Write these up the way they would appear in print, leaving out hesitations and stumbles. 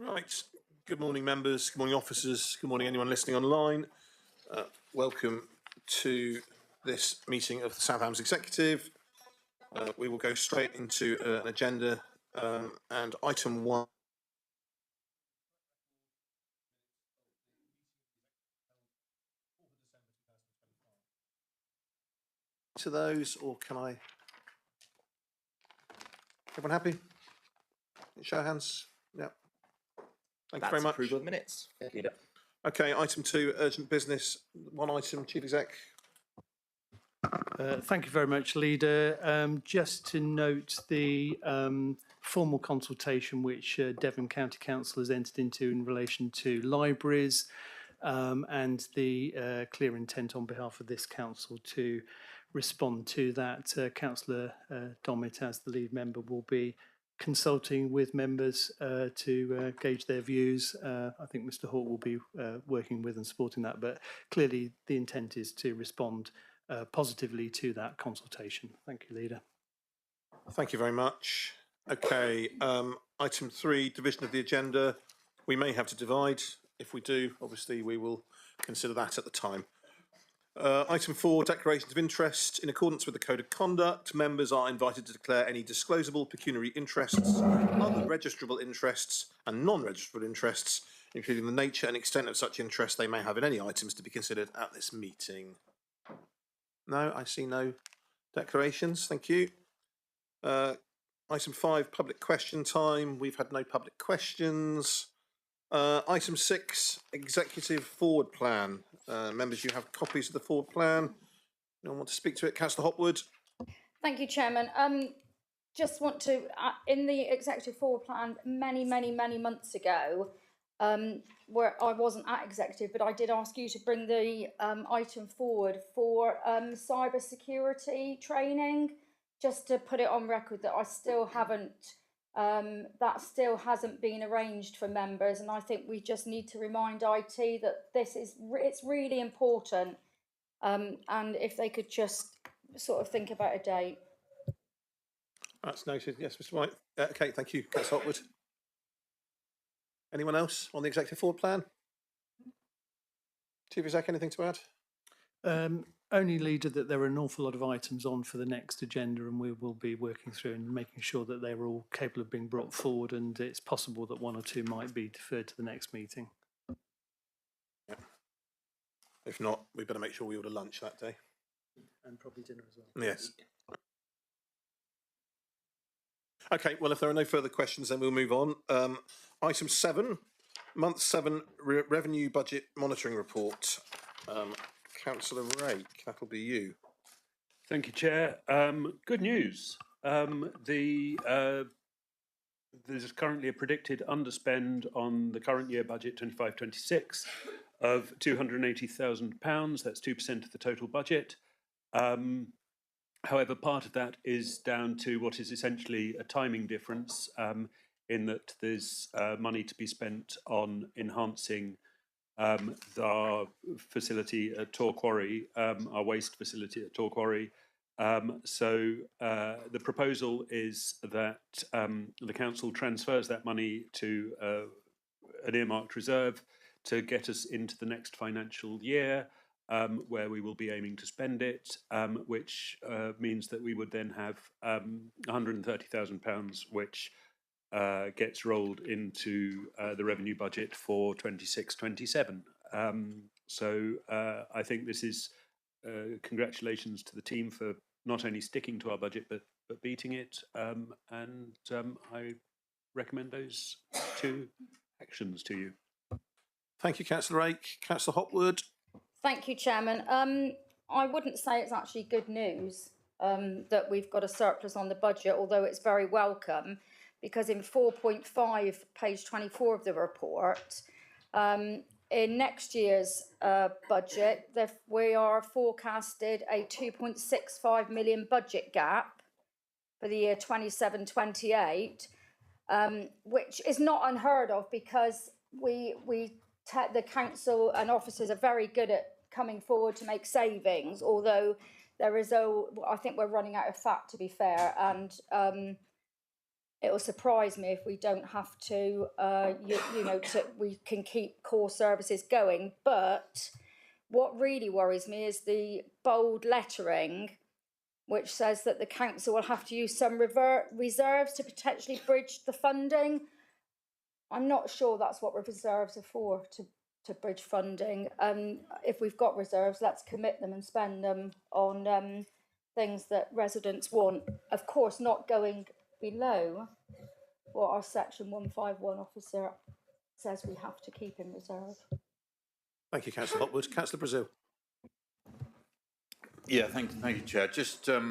Right. Good morning, members. Good morning, officers. Good morning, anyone listening online. Welcome to this meeting of the South Hams Executive. We will go straight into an agenda and item 1. To those, or can I? Everyone happy? Show of hands. Yeah. Thank you very much. Approval of minutes. Leader. Okay, item 2, urgent business. One item, Chief Exec. Thank you very much, Leader. Just to note the formal consultation which Devon County Council has entered into in relation to libraries and the clear intent on behalf of this council to respond to that. Councillor Dommett, as the lead member, will be consulting with members to gauge their views. I think Mr Hawke will be working with and supporting that, but clearly the intent is to respond positively to that consultation. Thank you, Leader. Thank you very much. Okay, item 3, division of the agenda. We may have to divide. If we do, obviously we will consider that at the time. Item 4, declarations of interest. In accordance with the Code of Conduct, members are invited to declare any disclosable pecuniary interests, other registrable interests and non-registrable interests, including the nature and extent of such interest they may have in any items to be considered at this meeting. No, I see no declarations. Thank you. Item 5, public question time. We've had no public questions. Item 6, executive forward plan. Members, you have copies of the forward plan. Anyone want to speak to it? Councillor Hopwood. Thank you, Chairman. Just want to, in the executive forward plan, many months ago, where I wasn't at executive, but I did ask you to bring the item forward for cyber security training, just to put it on record that I still haven't, that still hasn't been arranged for members, and I think we just need to remind IT that this is, it's really important, and if they could just sort of think about a date. That's noted. Yes, Mr White. Okay, thank you, Councillor Hopwood. Anyone else on the executive forward plan? Chief Exec, anything to add? Only, Leader, that there are an awful lot of items on for the next agenda, and we will be working through and making sure that they're all capable of being brought forward, and it's possible that 1 or 2 might be deferred to the next meeting. Yeah. If not, we better make sure we order lunch that day. And probably dinner as well. Yes. Okay, well, if there are no further questions, then we'll move on. Item 7, month 7 revenue budget monitoring report. Councillor Rake, that'll be you. Thank you, Chair. Good news. There's currently a predicted underspend on the current year budget 25-26 of £280,000. That's 2% of the total budget. However, part of that is down to what is essentially a timing difference, in that there's money to be spent on enhancing our facility at Tor Quarry, our waste facility at Tor Quarry. So the proposal is that the council transfers that money to an earmarked reserve to get us into the next financial year, where we will be aiming to spend it, which means that we would then have £130,000, which gets rolled into the revenue budget for 26-27. So I think this is congratulations to the team for not only sticking to our budget but beating it, and I recommend those 2 actions to you. Thank you, Councillor Rake. Councillor Hopwood. Thank you, Chairman. I wouldn't say it's actually good news that we've got a surplus on the budget, although it's very welcome, because in 4.5, page 24 of the report, in next year's budget, we are forecasted a 2.65 million budget gap for the year 27-28, which is not unheard of, because the council and officers are very good at coming forward to make savings, although there is I think we're running out of fat, to be fair, and it'll surprise me if we don't have to, we can keep core services going. But what really worries me is the bold lettering, which says that the council will have to use some reserves to potentially bridge the funding. I'm not sure that's what reserves are for, to bridge funding. If we've got reserves, let's commit them and spend them on things that residents want. Of course, not going below what our section 151 officer says we have to keep in reserve. Thank you, Councillor Hopwood. Councillor Brazil. Yeah, thank you, Chair. Just a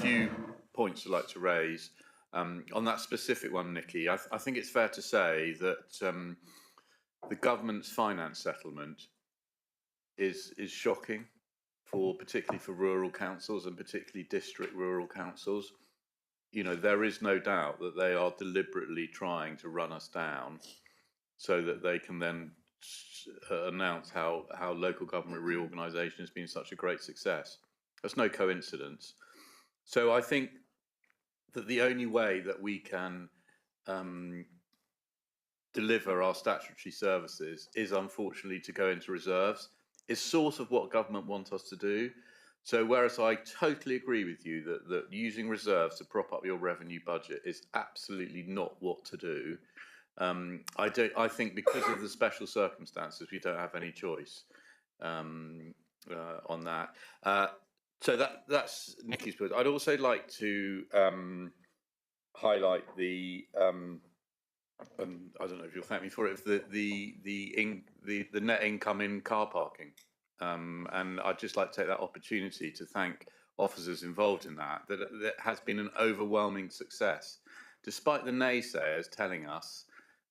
few points I'd like to raise. On that specific one, Nikki, I think it's fair to say that the government's finance settlement is shocking, particularly for rural councils and particularly district rural councils. You know, there is no doubt that they are deliberately trying to run us down so that they can then announce how local government reorganisation has been such a great success. That's no coincidence. So I think that the only way that we can deliver our statutory services is unfortunately to go into reserves. It's sort of what government want us to do. So whereas I totally agree with you that using reserves to prop up your revenue budget is absolutely not what to do, I think because of the special circumstances, we don't have any choice on that. So that's Nikki's point. I'd also like to highlight the and I don't know if you'll thank me for it, the net income in car parking. And I'd just like to take that opportunity to thank officers involved in that has been an overwhelming success. Despite the naysayers telling us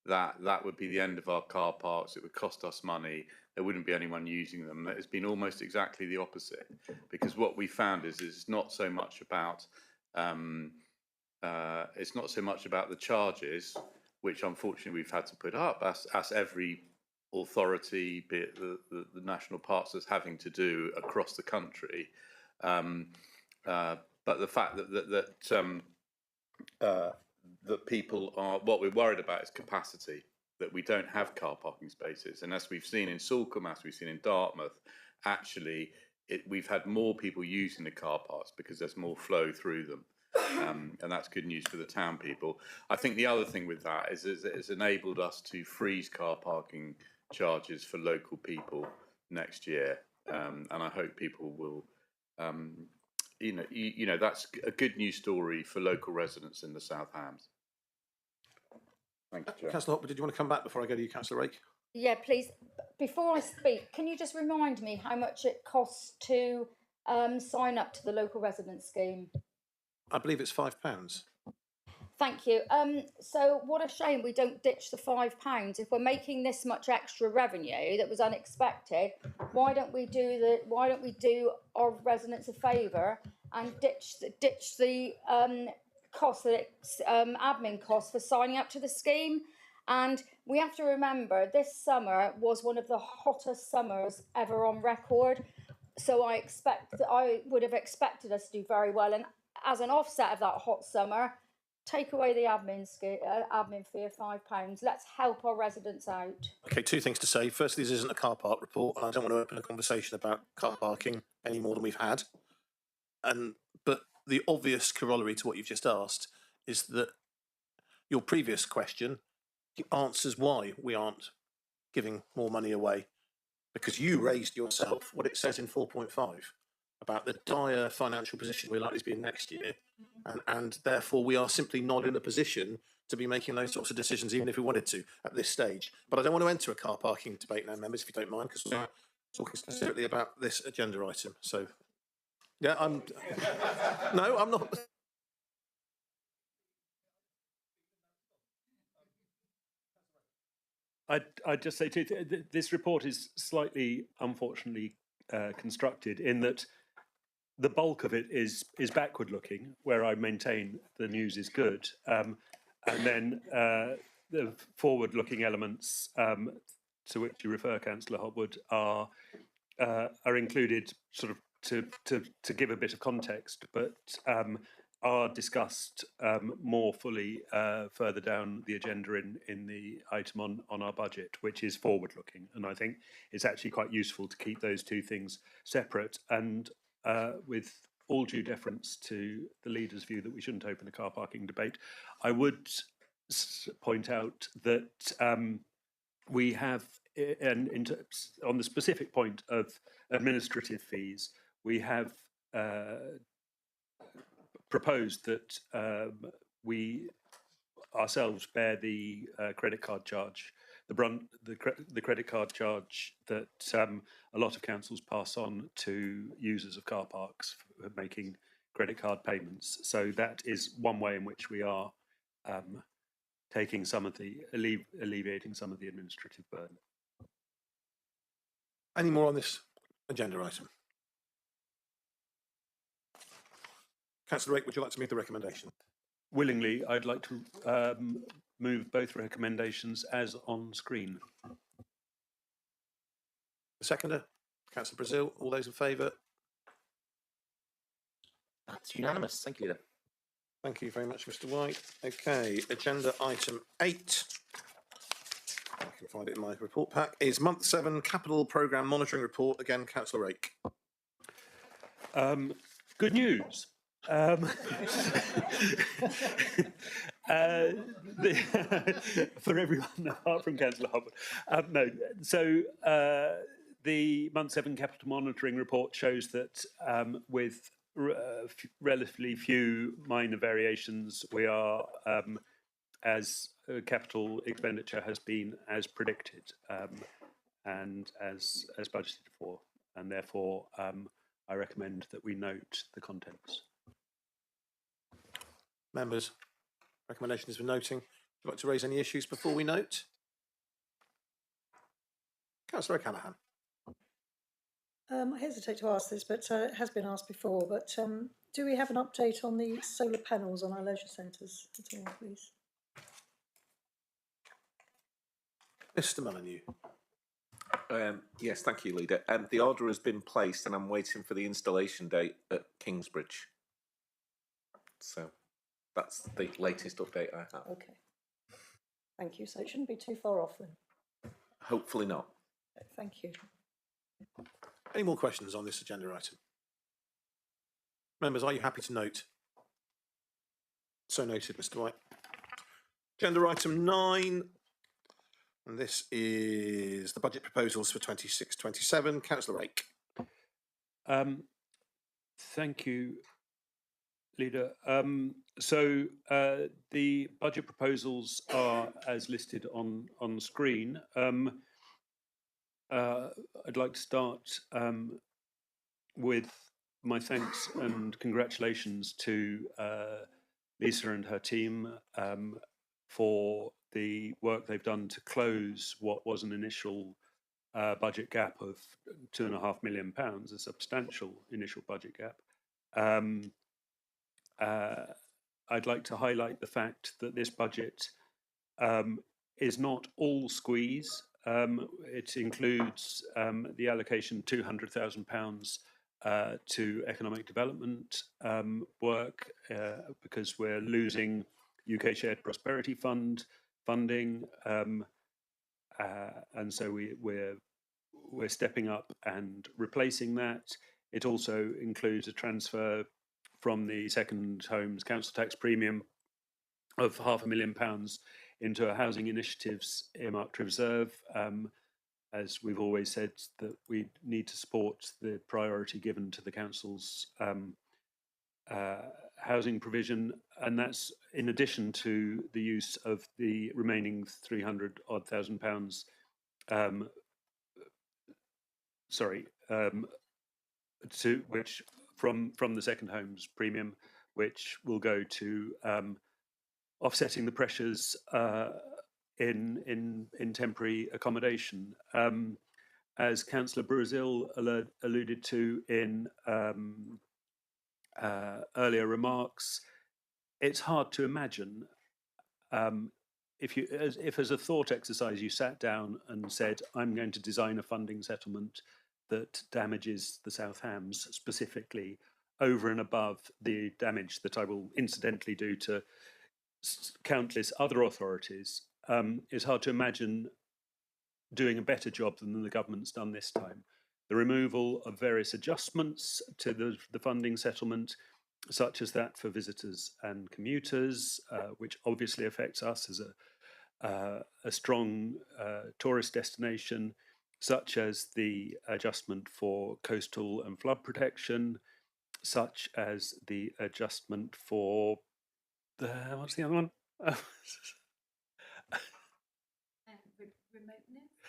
that would be the end of our car parks, it would cost us money, there wouldn't be anyone using them. It's been almost exactly the opposite, because what we found is it's not so much about the charges, which unfortunately we've had to put up, as every authority, be it the national parks, is having to do across the country. But the fact that people are, what we're worried about is capacity, that we don't have car parking spaces. And as we've seen in Salcombe, as we've seen in Dartmouth, actually we've had more people using the car parks because there's more flow through them. And that's good news for the town people. I think the other thing with that is it's enabled us to freeze car parking charges for local people next year. And I hope people will, that's a good news story for local residents in the South Hams. Thank you, Chair. Councillor Hopwood, did you want to come back before I go to you, Councillor Rake? Yeah, please. Before I speak, can you just remind me how much it costs to sign up to the local resident scheme? I believe it's £5. Thank you. So what a shame we don't ditch the £5. If we're making this much extra revenue that was unexpected, why don't we do our residents a favour and ditch the cost, admin costs for signing up to the scheme? And we have to remember this summer was one of the hottest summers ever on record. So I would have expected us to do very well. And as an offset of that hot summer, take away the admin fee of £5. Let's help our residents out. Okay, two things to say. Firstly, this isn't a car park report, and I don't want to open a conversation about car parking any more than we've had. But the obvious corollary to what you've just asked is that your previous question answers why we aren't giving more money away, because you raised yourself what it says in 4.5 about the dire financial position we're likely to be in next year, and therefore we are simply not in a position to be making those sorts of decisions, even if we wanted to at this stage. But I don't want to enter a car parking debate now, members, if you don't mind, because we're talking specifically about this agenda item. So, yeah, no, I'm not. I'd just say too, this report is slightly, unfortunately, constructed in that the bulk of it is backward looking, where I maintain the news is good, and then the forward looking elements to which you refer, Councillor Hopwood, are included sort of to give a bit of context, but are discussed more fully further down the agenda in the item on our budget, which is forward-looking. And I think it's actually quite useful to keep those two things separate. And with all due deference to the leader's view that we shouldn't open a car parking debate, I would point out that we have, on the specific point of administrative fees, we have proposed that we ourselves bear the credit card charge, the credit card charge that a lot of councils pass on to users of car parks for making credit card payments. So that is one way in which we are taking some of the alleviating some of the administrative burden. Any more on this agenda item? Councillor Rake, would you like to make the recommendation? Willingly, I'd like to move both recommendations as on screen. The seconder, Councillor Brazil, all those in favour? That's unanimous. Thank you, Leader. Thank you very much, Mr. White. Okay, agenda item 8. I can find it in my report pack. Is month 7 capital programme monitoring report. Again, Councillor Rake. Good news. For everyone apart from Councillor Hobart. No, so the month 7 capital monitoring report shows that with relatively few minor variations, we are as capital expenditure has been as predicted and as budgeted for, and therefore I recommend that we note the contents. Members, recommendation is for noting. Would you like to raise any issues before we note? Councillor O'Callaghan. I hesitate to ask this, but it has been asked before, but do we have an update on the solar panels on our leisure centres at all, please? Mr. Molyneux. Yes, thank you, Leader. The order has been placed and I'm waiting for the installation date at Kingsbridge. So that's the latest update I have. Okay. Thank you. So it shouldn't be too far off then. Hopefully not. Thank you. Any more questions on this agenda item? Members, are you happy to note? So noted, Mr. White. Agenda item 9. And this is the budget proposals for 26-27. Councillor Rake. Thank you, Leader. So the budget proposals are as listed on screen. I'd like to start with my thanks and congratulations to Lisa and her team for the work they've done to close what was an initial budget gap of £2.5 million, a substantial initial budget gap. I'd like to highlight the fact that this budget is not all squeeze. It includes the allocation £200,000 to economic development work because we're losing UK Shared Prosperity Fund funding, and so we're stepping up and replacing that. It also includes a transfer from the second homes council tax premium of £500,000 into a housing initiatives earmarked reserve. As we've always said, that we need to support the priority given to the council's housing provision, and that's in addition to the use of the remaining £300,000 to which from the second homes premium, which will go to offsetting the pressures in temporary accommodation. As Councillor Brazil alluded to in earlier remarks, it's hard to imagine if as a thought exercise you sat down and said, I'm going to design a funding settlement that damages the South Hams specifically, over and above the damage that I will incidentally do to countless other authorities, it's hard to imagine doing a better job than the government's done this time. The removal of various adjustments to the funding settlement, such as that for visitors and commuters, which obviously affects us as a strong tourist destination, such as the adjustment for coastal and flood protection, such as the adjustment for what's the other one?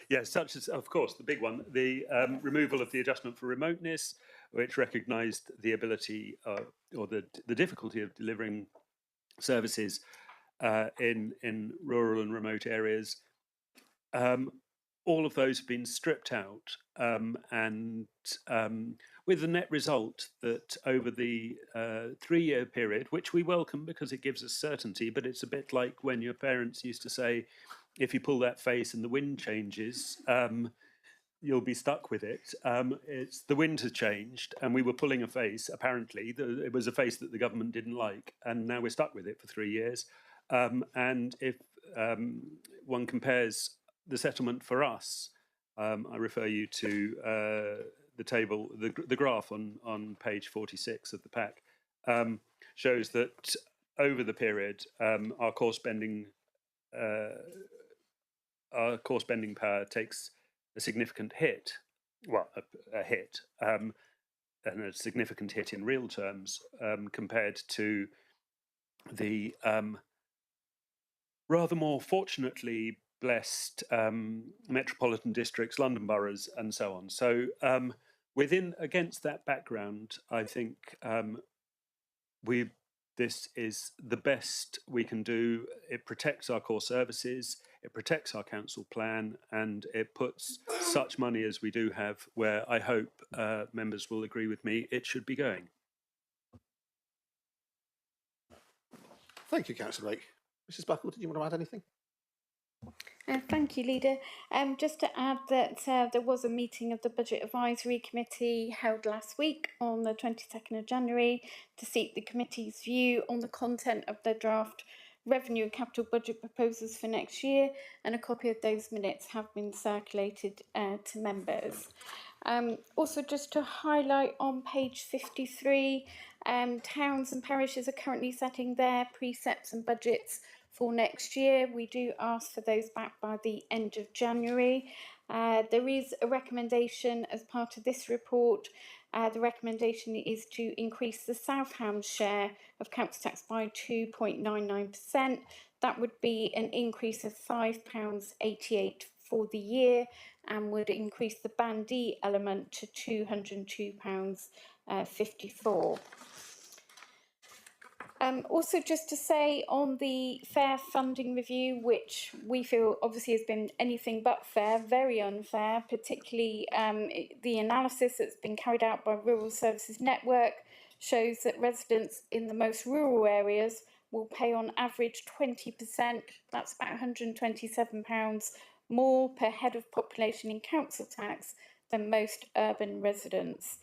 Yes, such as, of course, the big one, the removal of the adjustment for remoteness, which recognised the ability or the difficulty of delivering services in rural and remote areas. All of those have been stripped out, and with the net result that over the 3-year period, which we welcome because it gives us certainty, but it's a bit like when your parents used to say, if you pull that face and the wind changes, you'll be stuck with it. It's the wind has changed, and we were pulling a face. Apparently, it was a face that the government didn't like, and now we're stuck with it for 3 years. And if one compares the settlement for us, I refer you to the table, the graph on page 46 of the pack, shows that over the period, our core spending power takes a significant hit, well, a hit, and a significant hit in real terms compared to the rather more fortunately blessed metropolitan districts, London boroughs, and so on. So against that background, I think this is the best we can do. It protects our core services, it protects our council plan, and it puts such money as we do have where I hope members will agree with me it should be going. Thank you, Councillor Lake. Mrs Buckle, did you want to add anything? Thank you, Leader. Just to add that there was a meeting of the Budget Advisory Committee held last week on the 22nd of January to seek the committee's view on the content of their draft revenue and capital budget proposals for next year, and a copy of those minutes have been circulated to members. Also, just to highlight on page 53, towns and parishes are currently setting their precepts and budgets for next year. We do ask for those back by the end of January. There is a recommendation as part of this report. The recommendation is to increase the South Hams share of council tax by 2.99%. That would be an increase of £5.88 for the year, and would increase the Band D element to £202.54. Also, just to say on the fair funding review, which we feel obviously has been anything but fair, very unfair, particularly the analysis that's been carried out by Rural Services Network shows that residents in the most rural areas will pay on average 20%, that's about £127 more per head of population in council tax than most urban residents.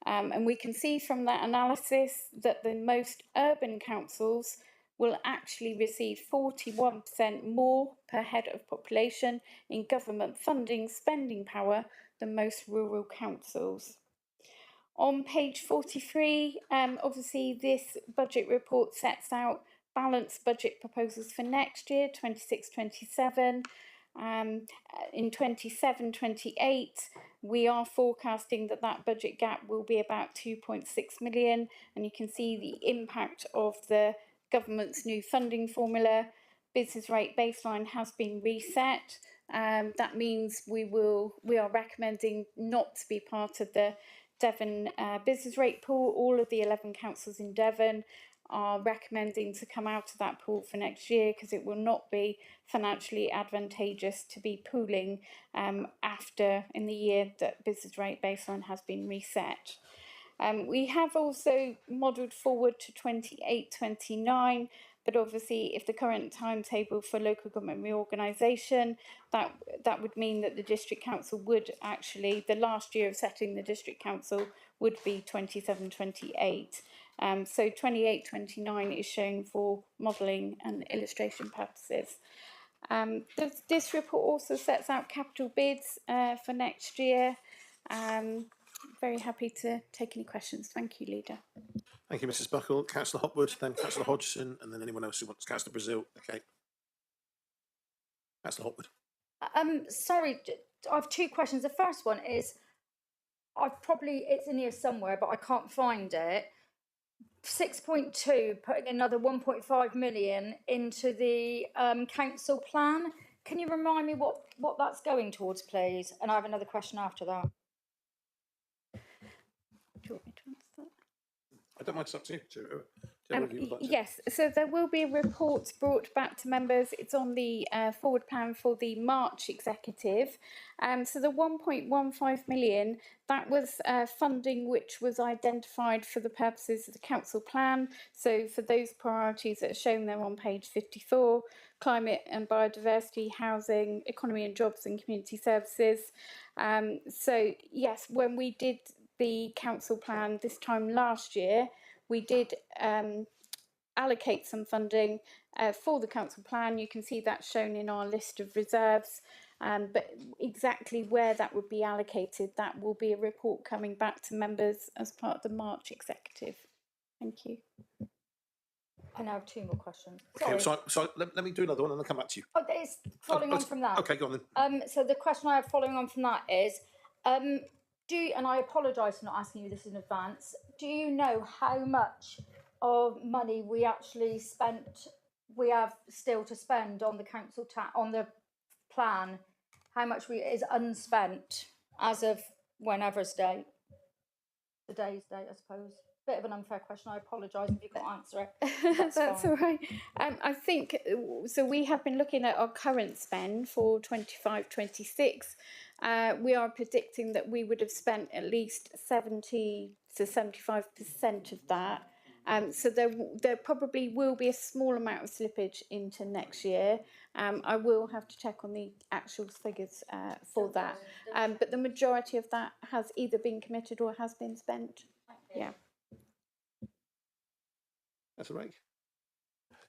And we can see from that analysis that the most urban councils will actually receive 41% more per head of population in government funding spending power than most rural councils. On page 43, obviously this budget report sets out balanced budget proposals for next year, 26-27. In 27-28, we are forecasting that budget gap will be about 2.6 million, and you can see the impact of the government's new funding formula. Business rate baseline has been reset. That means we are recommending not to be part of the Devon business rate pool. All of the 11 councils in Devon are recommending to come out of that pool for next year because it will not be financially advantageous to be pooling after in the year that business rate baseline has been reset. We have also modelled forward to 28-29 but obviously if the current timetable for local government reorganisation, that would mean that the district council would actually, the last year of setting the district council would be 27-28. So 28-29 is shown for modelling and illustration purposes. This report also sets out capital bids for next year. Very happy to take any questions. Thank you, Leader. Thank you, Mrs Buckle. Councillor Hopwood, then Councillor Hodgson, and then anyone else who wants. Councillor Brazil. Okay. Councillor Hopwood. Sorry, I have two questions. The first one is, it's in here somewhere, but I can't find it. 6.2, putting another 1.5 million into the council plan. Can you remind me what that's going towards, please? And I have another question after that. Do you want me to answer that? I don't mind, it's up to you. Yes, so there will be reports brought back to members. It's on the forward plan for the March executive. So the 1.15 million, that was funding which was identified for the purposes of the council plan. So for those priorities that are shown there on page 54, climate and biodiversity, housing, economy and jobs and community services. So yes, when we did the council plan this time last year, we did allocate some funding for the council plan. You can see that shown in our list of reserves, but exactly where that would be allocated, that will be a report coming back to members as part of the March executive. Thank you. I now have two more questions. Okay, so let me do another one and I'll come back to you. Oh, it's following on from that. Okay, go on then. So the question I have following on from that is, and I apologise for not asking you this in advance, do you know how much of money we actually we have still to spend on the council on the plan? How much is unspent as of whenever's date? Today's date, I suppose. Bit of an unfair question. I apologise if you can't answer it. That's all right. I think, so we have been looking at our current spend for 25-26. We are predicting that we would have spent at least 70 to 75% of that. So there probably will be a small amount of slippage into next year. I will have to check on the actual figures for that. But the majority of that has either been committed or has been spent. Yeah. That's all right.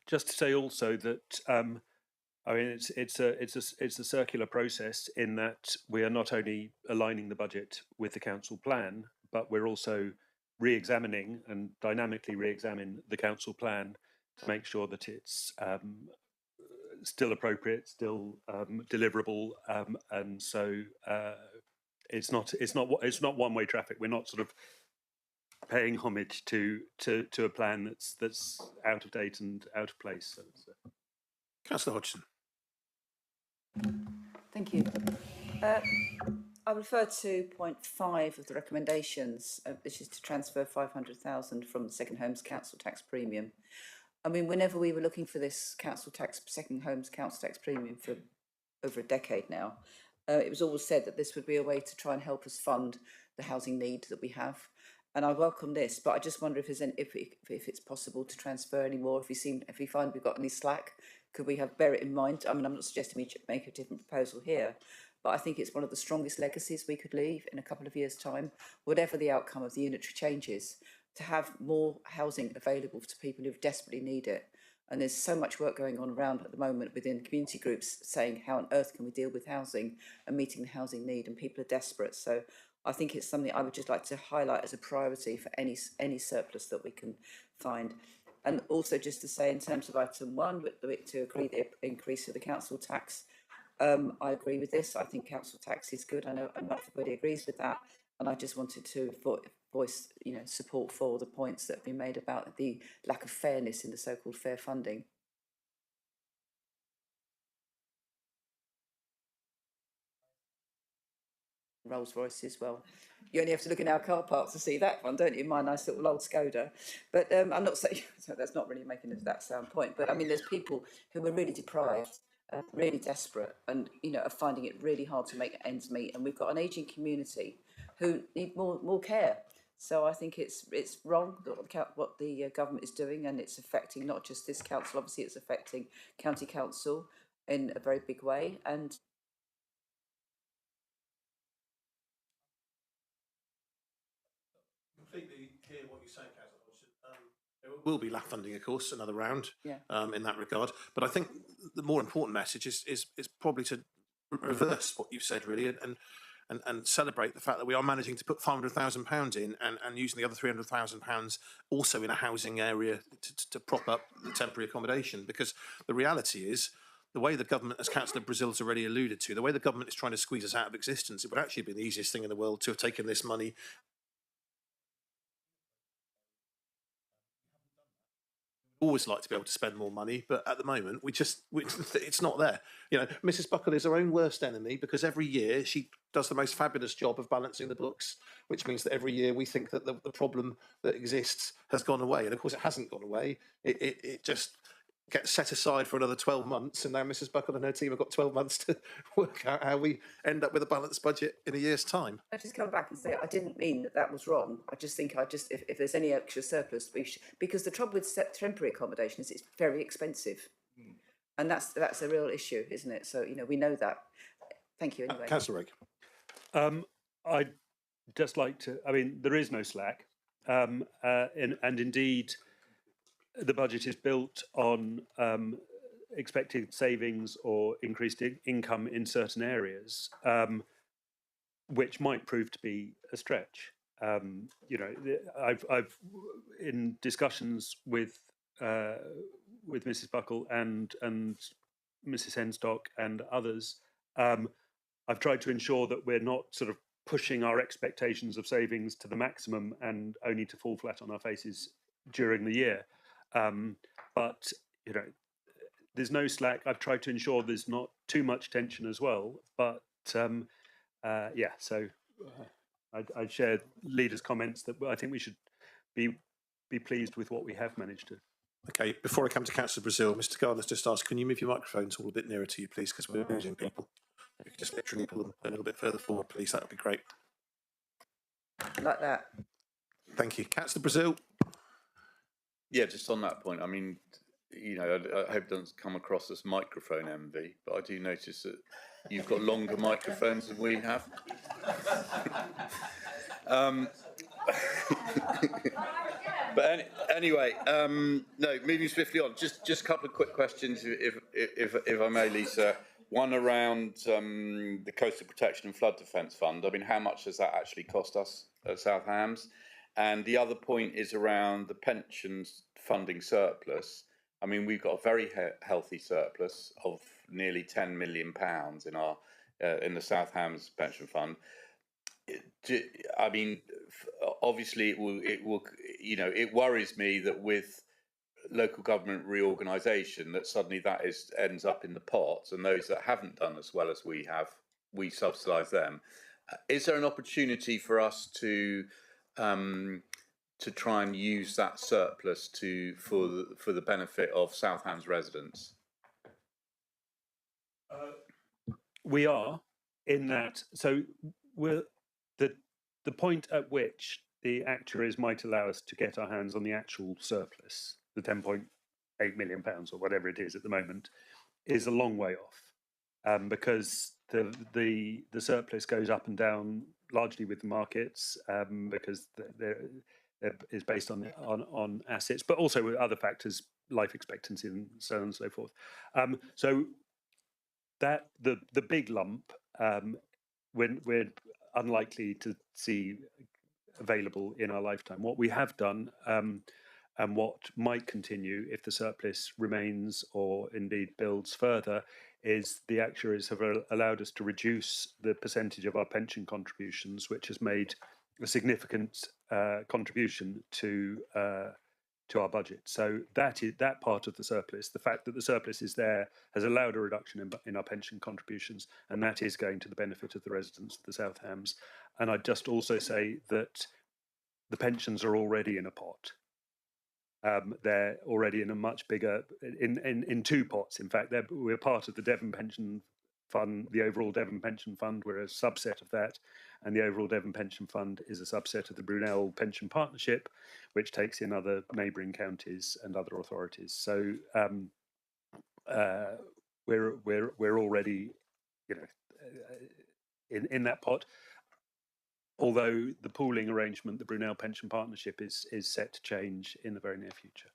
Just to say also that I mean it's a circular process in that we are not only aligning the budget with the council plan, but we're also re-examining and dynamically re-examine the council plan to make sure that it's still appropriate, still deliverable, and so it's not one-way traffic. We're not sort of paying homage to a plan that's out of date and out of place. So. Councillor Hodgson. Thank you. I refer to point 5 of the recommendations, which is to transfer 500,000 from the Second Homes Council Tax Premium. I mean, whenever we were looking for this Second Homes Council Tax Premium for over a decade now, it was always said that this would be a way to try and help us fund the housing need that we have. And I welcome this, but I just wonder if it's possible to transfer any more. If we find we've got any slack, could we bear it in mind? I mean, I'm not suggesting we make a different proposal here, but I think it's one of the strongest legacies we could leave in a couple of years' time, whatever the outcome of the unitary changes, to have more housing available to people who desperately need it. And there's so much work going on around at the moment within community groups saying how on earth can we deal with housing and meeting the housing need, and people are desperate. So I think it's something I would just like to highlight as a priority for any surplus that we can find. And also just to say in terms of item 1, to agree the increase of the council tax, I agree with this. I think council tax is good. I know not everybody agrees with that. And I just wanted to voice support for the points that have been made about the lack of fairness in the so-called fair funding. Rolls Royce as well. You only have to look in our car parks to see that one, don't you? My nice little old Skoda. But I'm not saying, so that's not really making that sound point, but I mean, there's people who are really deprived, really desperate, and are finding it really hard to make ends meet. And we've got an ageing community who need more care. So I think it's wrong what the government is doing, and it's affecting not just this council. Obviously, it's affecting county council in a very big way. And Completely hear what you're saying, Kaz. There will be LAF funding, of course, another round. Yeah. In that regard. But I think the more important message is probably to reverse what you've said, really, and celebrate the fact that we are managing to put £500,000 in and using the other £300,000 also in a housing area to prop up the temporary accommodation. Because the reality is, the way the government, as Councillor Brazil has already alluded to, the way the government is trying to squeeze us out of existence, it would actually be the easiest thing in the world to have taken this money. Always like to be able to spend more money, but at the moment it's not there. You know, Mrs. Buckle is her own worst enemy because every year she does the most fabulous job of balancing the books, which means that every year we think that the problem that exists has gone away, and of course it hasn't gone away. It just gets set aside for another 12 months, and now Mrs. Buckle and her team have got 12 months to work out how we end up with a balanced budget in a year's time. I just come back and say I didn't mean that was wrong. I just think if there's any extra surplus, because the trouble with temporary accommodation is it's very expensive, and that's a real issue, isn't it? So we know that. Thank you anyway. Councillor Rake. I'd just like to. I mean, there is no slack, and indeed, the budget is built on expected savings or increased income in certain areas, which might prove to be a stretch. I've in discussions with Mrs. Buckle and Mrs. Henstock and others, I've tried to ensure that we're not sort of pushing our expectations of savings to the maximum and only to fall flat on our faces during the year. But there's no slack. I've tried to ensure there's not too much tension as well. But so I'd share leaders' comments that I think we should be pleased with what we have managed to. Okay, before I come to Councillor Brazil, Mr. Gardner's just asked, can you move your microphones all a bit nearer to you, please, because we're losing people. If you could just literally pull them a little bit further forward, please, that would be great. Like that. Thank you. Councillor Brazil. Yeah, just on that point, I mean, I hope it doesn't come across as microphone envy, but I do notice that you've got longer microphones than we have. But anyway, no, moving swiftly on, just a couple of quick questions, if I may, Lisa. One around the Coastal Protection and Flood Defence Fund. I mean, how much does that actually cost us at South Hams? And the other point is around the pensions funding surplus. I mean, we've got a very healthy surplus of nearly £10 million in our in the South Hams pension fund. I mean, obviously, it will. It worries me that with local government reorganisation, that suddenly that ends up in the pot, and those that haven't done as well as we have, we subsidise them. Is there an opportunity for us to try and use that surplus for the benefit of South Hams residents? We are in that. So we're the point at which the actuaries might allow us to get our hands on the actual surplus, the £10.8 million or whatever it is at the moment, is a long way off, because the surplus goes up and down largely with the markets, because there is based on assets, but also with other factors, life expectancy and so on and so forth. So that the big lump, we're unlikely to see available in our lifetime. What we have done, and what might continue if the surplus remains or indeed builds further, is the actuaries have allowed us to reduce the percentage of our pension contributions, which has made a significant contribution to our budget. So that part of the surplus, the fact that the surplus is there, has allowed a reduction in our pension contributions, and that is going to the benefit of the residents of the South Hams. And I'd just also say that the pensions are already in a pot. They're already in a much bigger, in two pots. In fact, we're part of the Devon Pension Fund, the overall Devon Pension Fund. We're a subset of that, and the overall Devon Pension Fund is a subset of the Brunel Pension Partnership, which takes in other neighbouring counties and other authorities. So we're already, in that pot. Although the pooling arrangement, the Brunel Pension Partnership, is set to change in the very near future.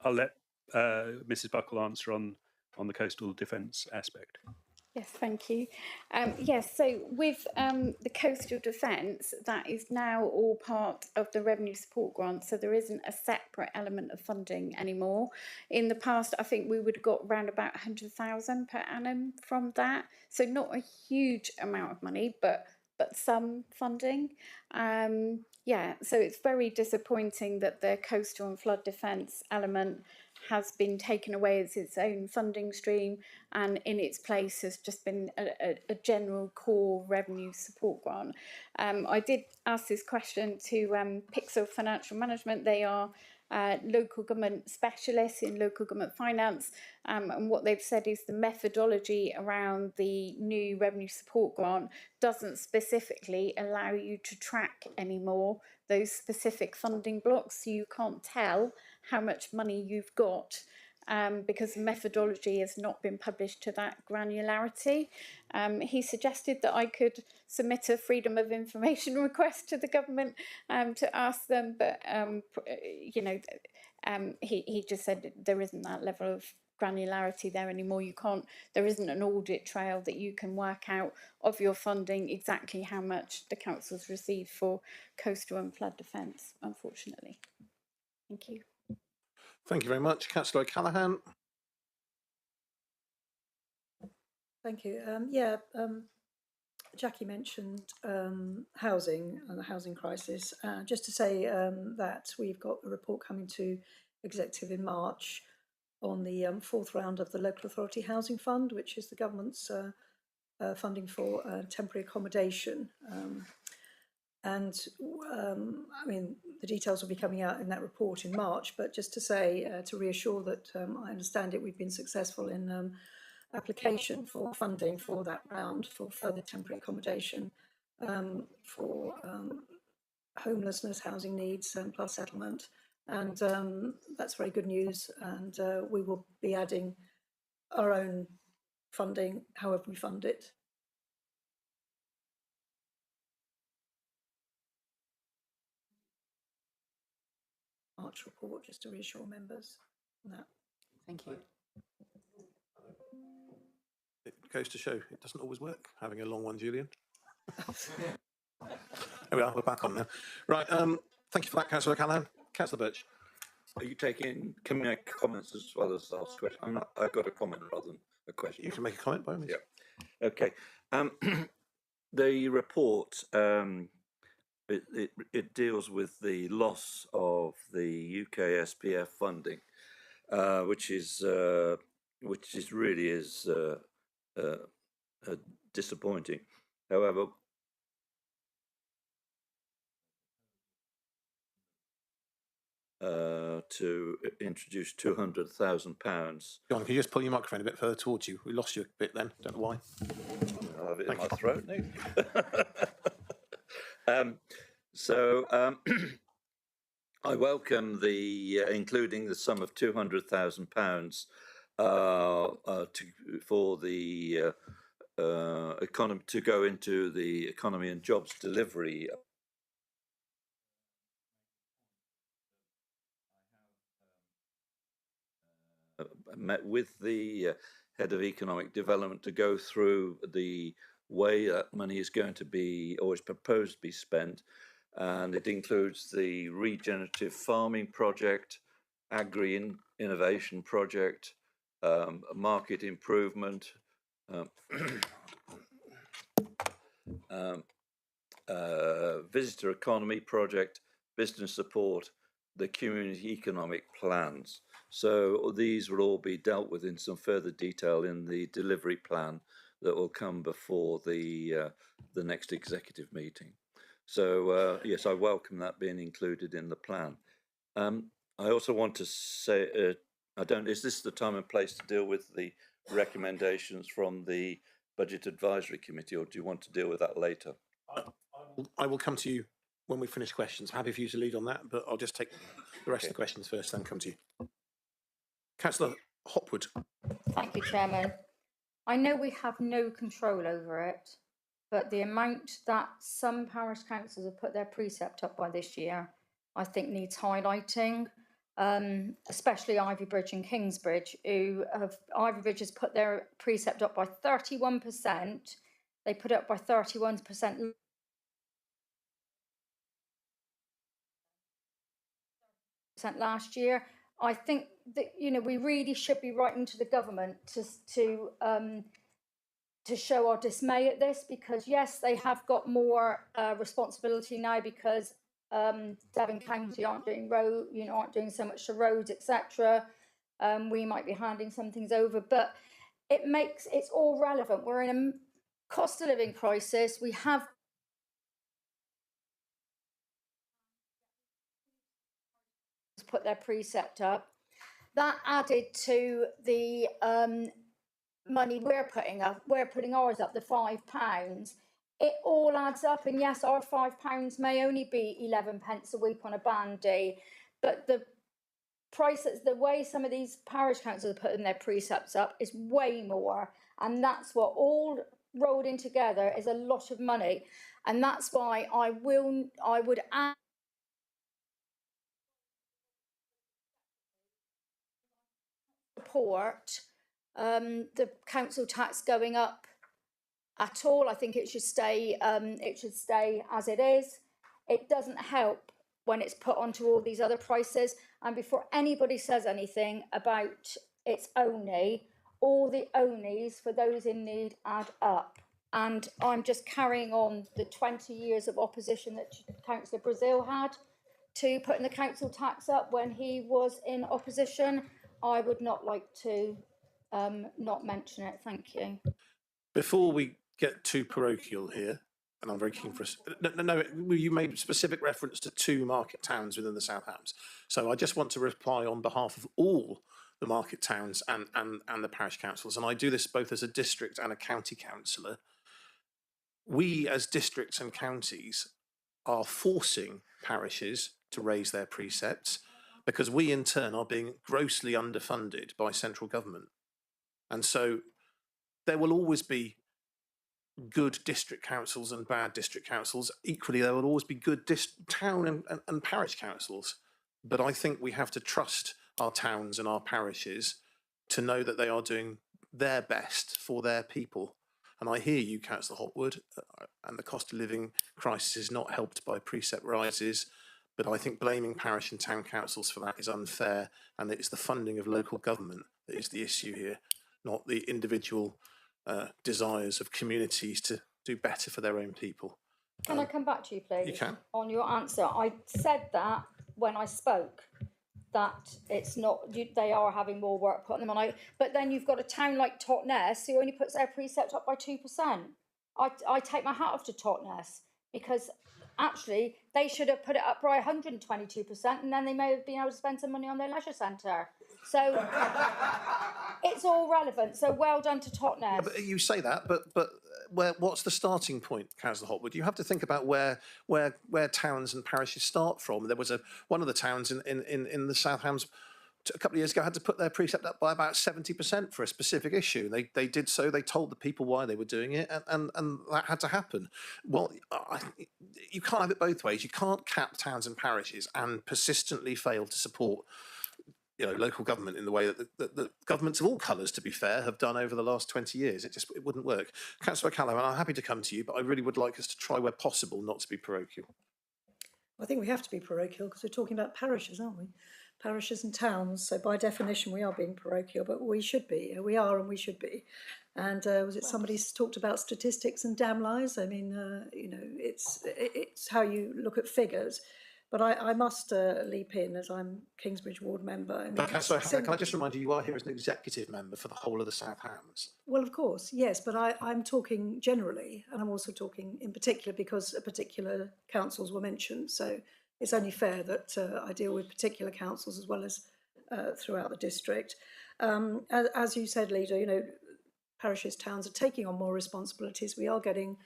I'll let Mrs. Buckle answer on the coastal defence aspect. Yes, thank you. Yes, so with the coastal defence, that is now all part of the revenue support grant, so there isn't a separate element of funding anymore. In the past, I think we would have got around about 100,000 per annum from that, so not a huge amount of money, but some funding. Yeah, so it's very disappointing that the coastal and flood defence element has been taken away as its own funding stream, and in its place has just been a general core revenue support grant. I did ask this question to Pixel Financial Management. They are local government specialists in local government finance, and what they've said is the methodology around the new revenue support grant doesn't specifically allow you to track anymore those specific funding blocks, so you can't tell how much money you've got because the methodology has not been published to that granularity. He suggested that I could submit a freedom of information request to the government to ask them, but he just said there isn't that level of granularity there anymore. There isn't an audit trail that you can work out of your funding exactly how much the council's received for coastal and flood defence, unfortunately. Thank you. Thank you very much. Councillor O'Callaghan. Thank you. Jackie mentioned housing and the housing crisis. Just to say that we've got a report coming to Executive in March on the fourth round of the Local Authority Housing Fund, which is the government's funding for temporary accommodation. I mean, the details will be coming out in that report in March, but just to say, to reassure that I understand it, we've been successful in application for funding for that round for further temporary accommodation for homelessness, housing needs, plus settlement. And that's very good news. And we will be adding our own funding, however we fund it. March report, just to reassure members on that. Thank you. It goes to show it doesn't always work, having a long one, Julian. There we are, we're back on now. Right, thank you for that, Councillor O'Callaghan. Councillor Birch. Are you taking, can we make comments as well as ask questions? I've got a comment rather than a question. You can make a comment by all means. Yeah. Okay. The report, it deals with the loss of the UK SPF funding, which is really disappointing. However, to introduce £200,000. John, can you just pull your microphone a bit further towards you? We lost you a bit then, don't know why. I have it in my throat now. I welcome the including the sum of £200,000 for the economy to go into the economy and jobs delivery. Met with the head of economic development to go through the way that money is going to be, or is proposed to be spent, and it includes the regenerative farming project, agri-innovation project, market improvement, visitor economy project, business support, the community economic plans. So these will all be dealt with in some further detail in the delivery plan that will come before the next executive meeting. So yes, I welcome that being included in the plan. I also want to say, is this the time and place to deal with the recommendations from the Budget Advisory Committee, or do you want to deal with that later? I will come to you when we finish questions. I'm happy for you to lead on that, but I'll just take the rest of the questions first, then come to you. Councillor Hopwood. Thank you, Chairman. I know we have no control over it, but the amount that some parish councils have put their precept up by this year, I think needs highlighting, especially Ivybridge and Kingsbridge, Ivybridge has put their precept up by 31%. They put it up by 31% last year. I think that, you know, we really should be writing to the government to show our dismay at this, because yes, they have got more responsibility now because Devon County aren't doing so much to roads, etc. We might be handing some things over, but it's all relevant. We're in a cost of living crisis. We have put their precept up. That added to the money we're putting up, we're putting ours up, the £5. It all adds up, and yes, our £5 may only be 11 pence a week on a bandy, but the prices, the way some of these parish councils are putting their precepts up is way more, and that's what all rolled in together is a lot of money, and that's why I would add support the council tax going up at all. I think it should stay as it is. It doesn't help when it's put onto all these other prices. And before anybody says anything about its only, all the onlys for those in need add up. And I'm just carrying on the 20 years of opposition that Councillor Brazil had to putting the council tax up when he was in opposition. I would not like to not mention it. Thank you. Before we get too parochial here, and I'm very keen for us. No, you made specific reference to 2 market towns within the South Hams. So I just want to reply on behalf of all the market towns and the parish councils. And I do this both as a district and a county councillor. We as districts and counties are forcing parishes to raise their precepts because we in turn are being grossly underfunded by central government. And so there will always be good district councils and bad district councils. Equally, there will always be good town and parish councils. But I think we have to trust our towns and our parishes to know that they are doing their best for their people. And I hear you, Councillor Hopwood, and the cost of living crisis is not helped by precept rises. But I think blaming parish and town councils for that is unfair, and it's the funding of local government that is the issue here, not the individual desires of communities to do better for their own people. Can I come back to you, please? You can. On your answer, I said that when I spoke, that it's not, they are having more work put on them. But then you've got a town like Totnes who only puts their precept up by 2%. I take my hat off to Totnes, because actually they should have put it up by 122%, and then they may have been able to spend some money on their leisure centre. So it's all relevant. So well done to Totnes. But you say that, but what's the starting point, Councillor Hopwood? You have to think about where towns and parishes start from. There was one of the towns in the South Hams a couple of years ago had to put their precept up by about 70% for a specific issue. They did so. They told the people why they were doing it, and that had to happen. Well, you can't have it both ways. You can't cap towns and parishes and persistently fail to support local government in the way that the governments of all colours, to be fair, have done over the last 20 years. It wouldn't work. Councillor O'Callaghan, I'm happy to come to you, but I really would like us to try where possible not to be parochial. I think we have to be parochial because we're talking about parishes, aren't we? Parishes and towns. So by definition, we are being parochial, but we should be. We are, and we should be. And was it somebody talked about statistics and damn lies? I mean, it's how you look at figures. But I must leap in, as I'm Kingsbridge ward member. Councillor, can I just remind you are here as an executive member for the whole of the South Hams? Well, of course, yes, but I'm talking generally, and I'm also talking in particular because particular councils were mentioned. So it's only fair that I deal with particular councils as well as throughout the district. As you said, Leader, parishes, towns are taking on more responsibilities. We are getting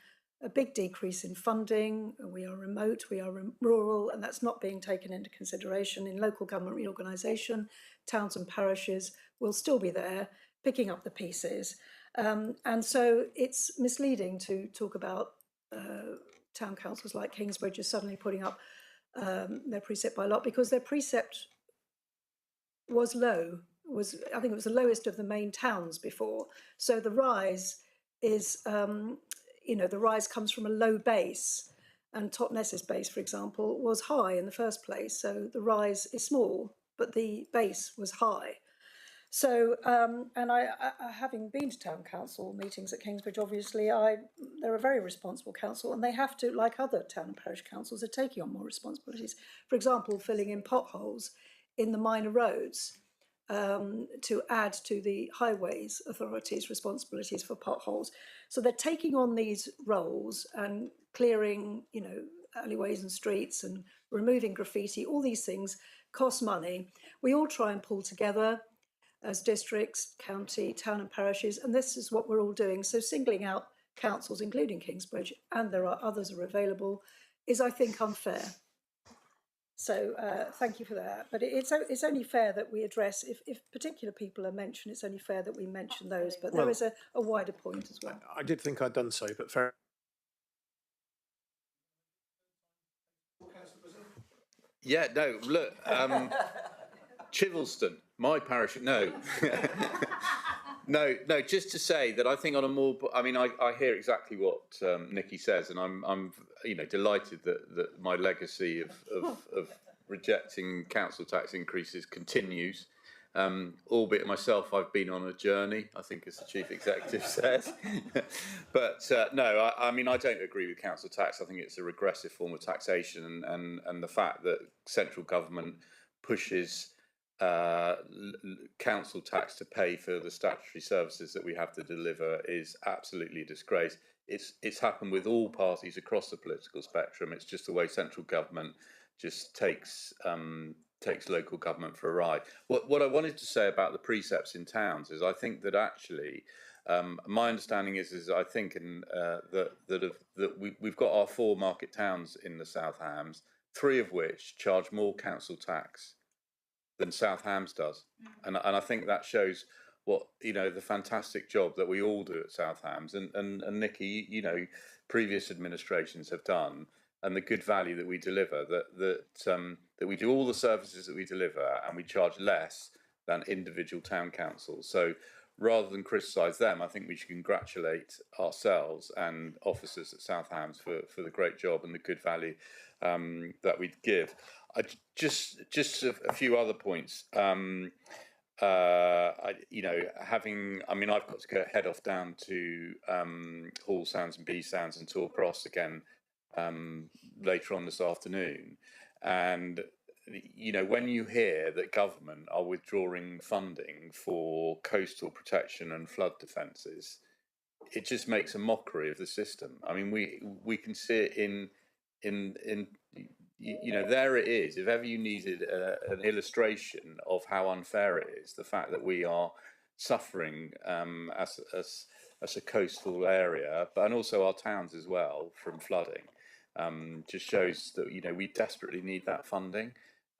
a big decrease in funding. We are remote, we are rural, and that's not being taken into consideration in local government reorganisation. Towns and parishes will still be there picking up the pieces. And so it's misleading to talk about town councils like Kingsbridge are suddenly putting up their precept by lot, because their precept was low. I think it was the lowest of the main towns before. So the rise is, the rise comes from a low base, and Totnes's base, for example, was high in the first place. So the rise is small, but the base was high. So, and I having been to town council meetings at Kingsbridge, obviously, they're a very responsible council, and they have to, like other town and parish councils, are taking on more responsibilities. For example, filling in potholes in the minor roads, to add to the highways authorities' responsibilities for potholes. So they're taking on these roles and clearing, alleyways and streets and removing graffiti. All these things cost money. We all try and pull together as districts, county, town and parishes, and this is what we're all doing. So singling out councils, including Kingsbridge, and there are others are available, is, I think, unfair. So thank you for that. But it's only fair that we address, if particular people are mentioned, it's only fair that we mention those. But there is a wider point as well. I did think I'd done so, but fair. Yeah, no, look, Chivelston, my parish, no. No, just to say that I think on a more, I mean, I hear exactly what Nikki says, and I'm delighted that my legacy of rejecting council tax increases continues. Albeit myself, I've been on a journey, I think, as the chief executive says. But no, I mean, I don't agree with council tax. I think it's a regressive form of taxation, and the fact that central government pushes council tax to pay for the statutory services that we have to deliver is absolutely a disgrace. It's happened with all parties across the political spectrum. It's just the way central government just takes local government for a ride. What I wanted to say about the precepts in towns is I think that actually my understanding is I think that we've got our 4 market towns in the South Hams, 3 of which charge more council tax than South Hams does, and I think that shows what the fantastic job that we all do at South Hams and Nikki, previous administrations have done, and the good value that we deliver. That we do all the services that we deliver, and we charge less than individual town councils. So rather than criticise them, I think we should congratulate ourselves and officers at South Hams for the great job and the good value that we give. Just a few other points. I've got to head off down to Hall Sands and B Sands and Torcross again later on this afternoon, and when you hear that government are withdrawing funding for coastal protection and flood defences, it just makes a mockery of the system. I mean, we can see it in there it is. If ever you needed an illustration of how unfair it is, the fact that we are suffering as a coastal area, and also our towns as well, from flooding, just shows that we desperately need that funding,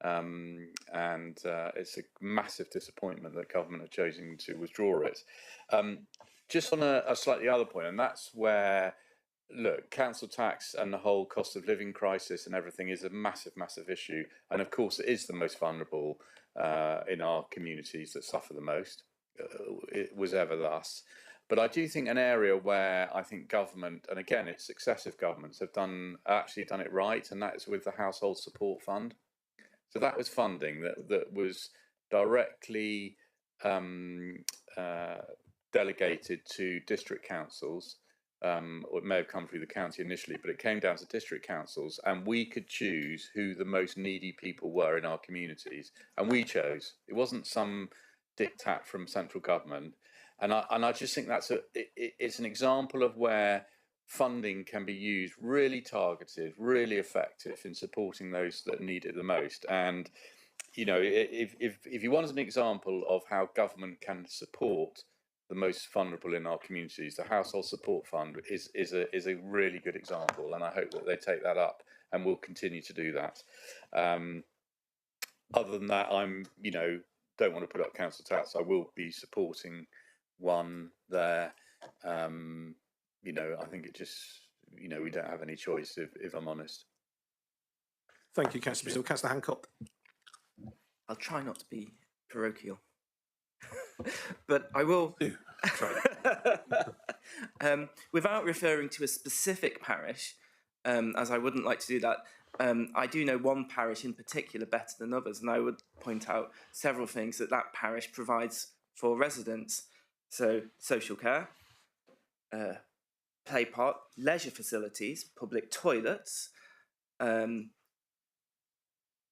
and it's a massive disappointment that government have chosen to withdraw it. Just on a slightly other point, and that's where, look, council tax and the whole cost of living crisis and everything is a massive issue, and of course it is the most vulnerable in our communities that suffer the most. It was ever thus. But I do think an area where I think government, and again it's successive governments, have actually done it right, and that is with the Household Support Fund. So that was funding that was directly delegated to district councils, or it may have come through the county initially, but it came down to district councils, and we could choose who the most needy people were in our communities, and we chose. It wasn't some diktat from central government. And I just think it's an example of where funding can be used really targeted, really effective in supporting those that need it the most. And if you want an example of how government can support the most vulnerable in our communities. The Household Support Fund is a really good example, and I hope that they take that up and will continue to do that. Other than that, I'm, don't want to put up council tax. I will be supporting one there. I think it just, we don't have any choice, if I'm honest. Thank you, Councillor Bissell. Councillor Hancock. I'll try not to be parochial, but I will. Without referring to a specific parish, as I wouldn't like to do that, I do know one parish in particular better than others, and I would point out several things that parish provides for residents. So social care, play park, leisure facilities, public toilets,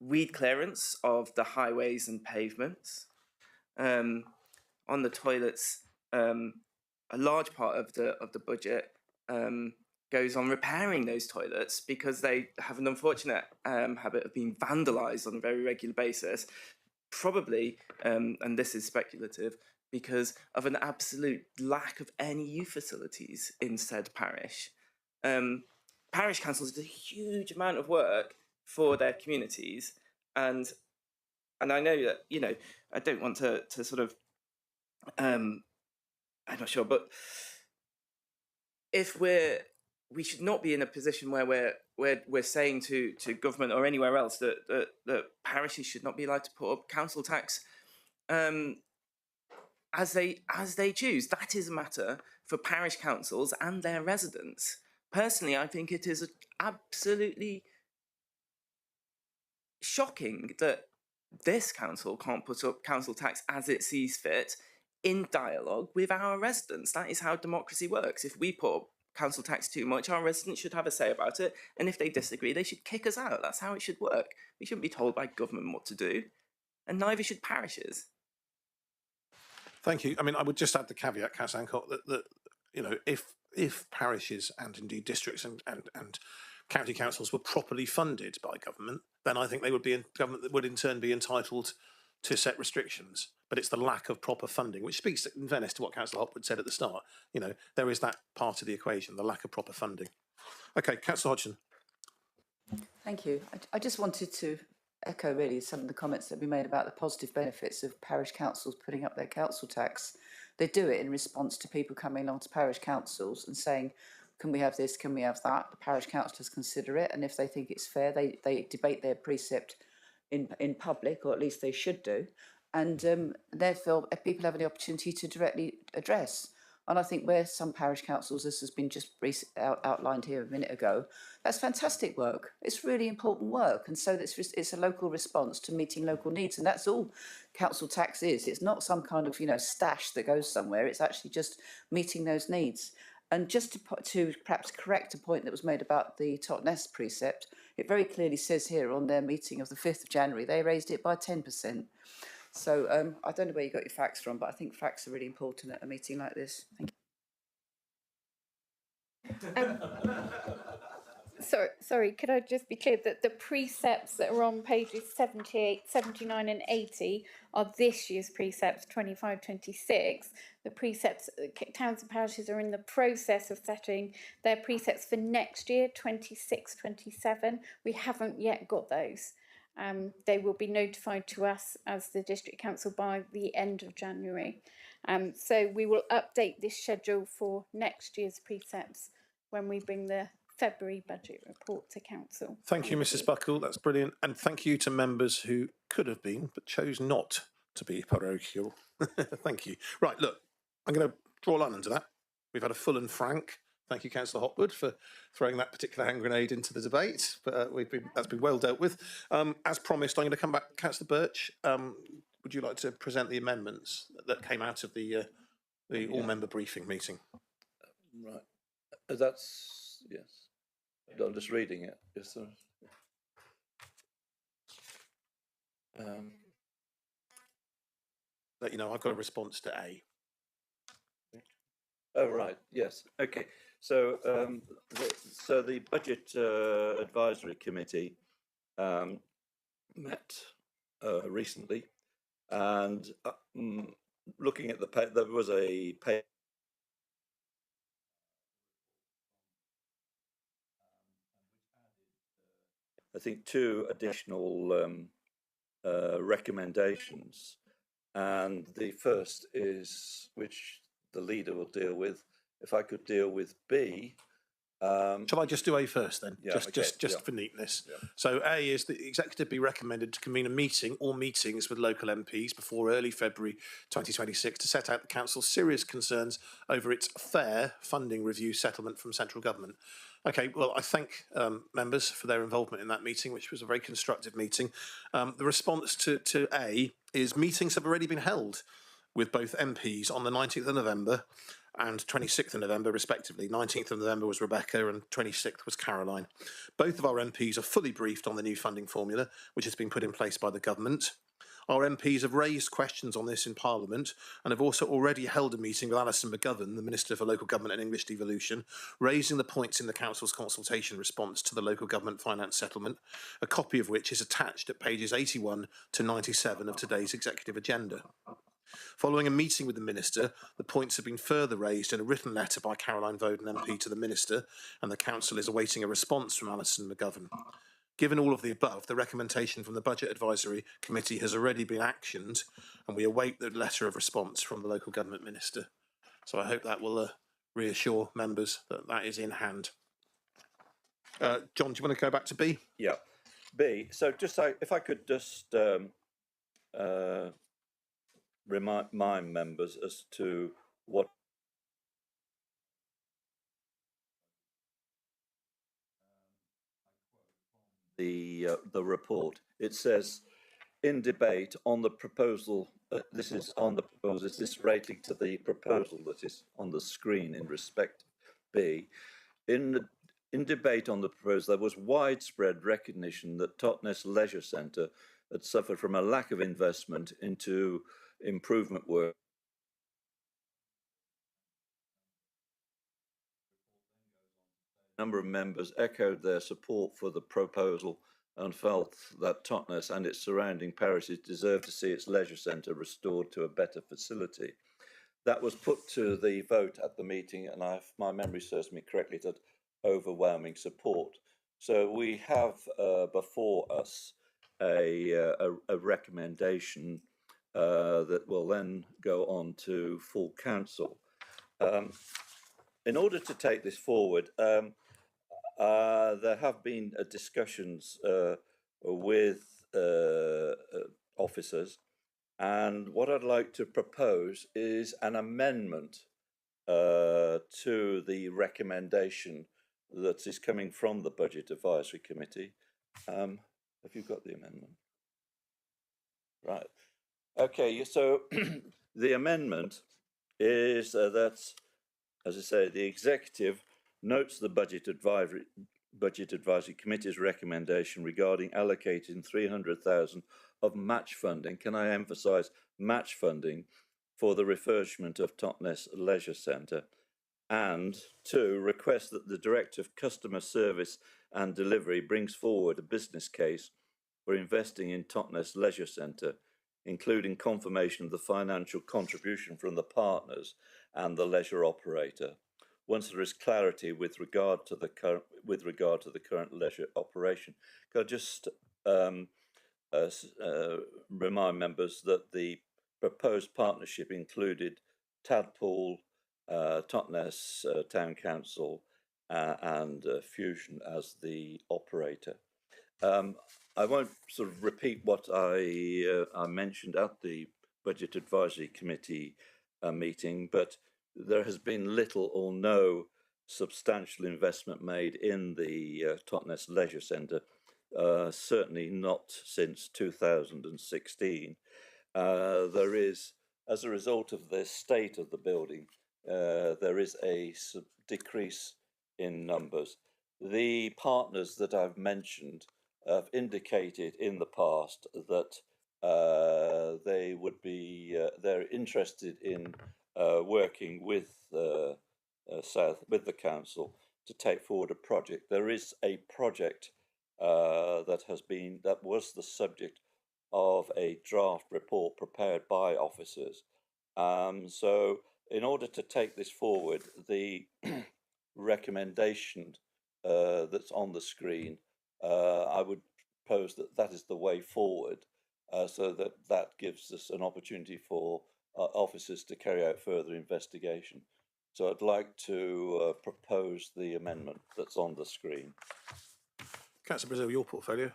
weed clearance of the highways and pavements. On the toilets, a large part of the budget goes on repairing those toilets because they have an unfortunate habit of being vandalised on a very regular basis, probably, and this is speculative, because of an absolute lack of any youth facilities in said parish. Parish councils do a huge amount of work for their communities, and I know that, I don't want to sort of, I'm not sure, but if we should not be in a position where we're saying to government or anywhere else that parishes should not be allowed to put up council tax as they choose. That is a matter for parish councils and their residents. Personally, I think it is absolutely shocking that this council can't put up council tax as it sees fit in dialogue with our residents. That is how democracy works. If we put up council tax too much, our residents should have a say about it, and if they disagree, they should kick us out. That's how it should work. We shouldn't be told by government what to do, and neither should parishes. Thank you. I mean, I would just add the caveat, Councillor Hancock, that if parishes and indeed districts and county councils were properly funded by government, then I think they would be government that would in turn be entitled to set restrictions. But it's the lack of proper funding, which speaks in fairness to what Councillor Hopwood said at the start. There is that part of the equation, the lack of proper funding. Okay, Councillor Hodgson. Thank you. I just wanted to echo really some of the comments that have been made about the positive benefits of parish councils putting up their council tax. They do it in response to people coming along to parish councils and saying, can we have this, can we have that? The parish councillors consider it, and if they think it's fair, they debate their precept in public, or at least they should do, and therefore people have the opportunity to directly address. And I think where some parish councils, this has been just outlined here a minute ago, that's fantastic work. It's really important work, and so it's a local response to meeting local needs, and that's all council tax is. It's not some kind of stash that goes somewhere. It's actually just meeting those needs. And just to perhaps correct a point that was made about the Totnes precept, it very clearly says here on their meeting of the 5th of January, they raised it by 10%. So I don't know where you got your facts from, but I think facts are really important at a meeting like this. Thank you. Sorry, could I just be clear that the precepts that are on pages 78, 79 and 80 are this year's precepts, 25-26. The precepts, towns and parishes are in the process of setting their precepts for next year, 26-27. We haven't yet got those. They will be notified to us as the District Council by the end of January. So we will update this schedule for next year's precepts when we bring the February budget report to council. Thank you, Mrs. Buckle. That's brilliant. And thank you to members who could have been, but chose not to be parochial. Thank you. Right, look, I'm going to draw a line under that. We've had a full and frank. Thank you, Councillor Hopwood, for throwing that particular hand grenade into the debate. But that's been well dealt with. As promised, I'm going to come back. Councillor Birch, would you like to present the amendments that came out of the all-member briefing meeting? Right. That's, yes. I'm just reading it. Yes, sir. Let you know, I've got a response to A. Oh, right. Yes. Okay. So, the Budget Advisory Committee met recently, and looking at there was a pay. I think 2 additional recommendations, and the first is, which the leader will deal with. If I could deal with B. Shall I just do A first then? Yeah, just for neatness. Yeah. So A is the executive be recommended to convene a meeting or meetings with local MPs before early February 2026 to set out the council's serious concerns over its fair funding review settlement from central government. Okay, well, I thank members for their involvement in that meeting, which was a very constructive meeting. The response to A is meetings have already been held with both MPs on the 19th of November and 26th of November, respectively. 19th of November was Rebecca and 26th was Caroline. Both of our MPs are fully briefed on the new funding formula, which has been put in place by the government. Our MPs have raised questions on this in Parliament and have also already held a meeting with Alison McGovern, the Minister for Local Government and English Devolution, raising the points in the Council's consultation response to the local government finance settlement, a copy of which is attached at pages 81 to 97 of today's executive agenda. Following a meeting with the Minister, the points have been further raised in a written letter by Caroline Voden MP to the Minister, and the Council is awaiting a response from Alison McGovern. Given all of the above, the recommendation from the Budget Advisory Committee has already been actioned, and we await the letter of response from the Local Government Minister. So I hope that will reassure members that that is in hand. John, do you want to go back to B? Yeah, B. So just if I could just remind members as to what the report. It says, in debate on the proposal, this is on the proposal, is this relating to the proposal that is on the screen in respect B. In debate on the proposal, there was widespread recognition that Totnes Leisure Centre had suffered from a lack of investment into improvement work. A number of members echoed their support for the proposal and felt that Totnes and its surrounding parishes deserve to see its leisure centre restored to a better facility. That was put to the vote at the meeting, and if my memory serves me correctly, it had overwhelming support. So we have before us a recommendation that will then go on to full council. In order to take this forward, there have been discussions with officers, and what I'd like to propose is an amendment to the recommendation that is coming from the Budget Advisory Committee. Have you got the amendment? Right. Okay, so the amendment is that, as I say, the executive notes the Budget Advisory Committee's recommendation regarding allocating 300,000 of match funding. Can I emphasise match funding for the refurbishment of Totnes Leisure Centre? And 2, request that the Director of Customer Service and Delivery brings forward a business case for investing in Totnes Leisure Centre, including confirmation of the financial contribution from the partners and the leisure operator. Once there is clarity with regard to the current leisure operation, can I just remind members that the proposed partnership included Tadpole, Totnes Town Council, and Fusion as the operator. I won't sort of repeat what I mentioned at the Budget Advisory Committee meeting, but there has been little or no substantial investment made in the Totnes Leisure Centre, certainly not since 2016. There is, as a result of the state of the building, there is a decrease in numbers. The partners that I've mentioned have indicated in the past that they would be, they're interested in working with the council to take forward a project. There is a project that was the subject of a draft report prepared by officers, So in order to take this forward, the recommendation that's on the screen, I would propose that that is the way forward, so that that gives us an opportunity for officers to carry out further investigation. So I'd like to propose the amendment that's on the screen. Councillor Brazil, your portfolio.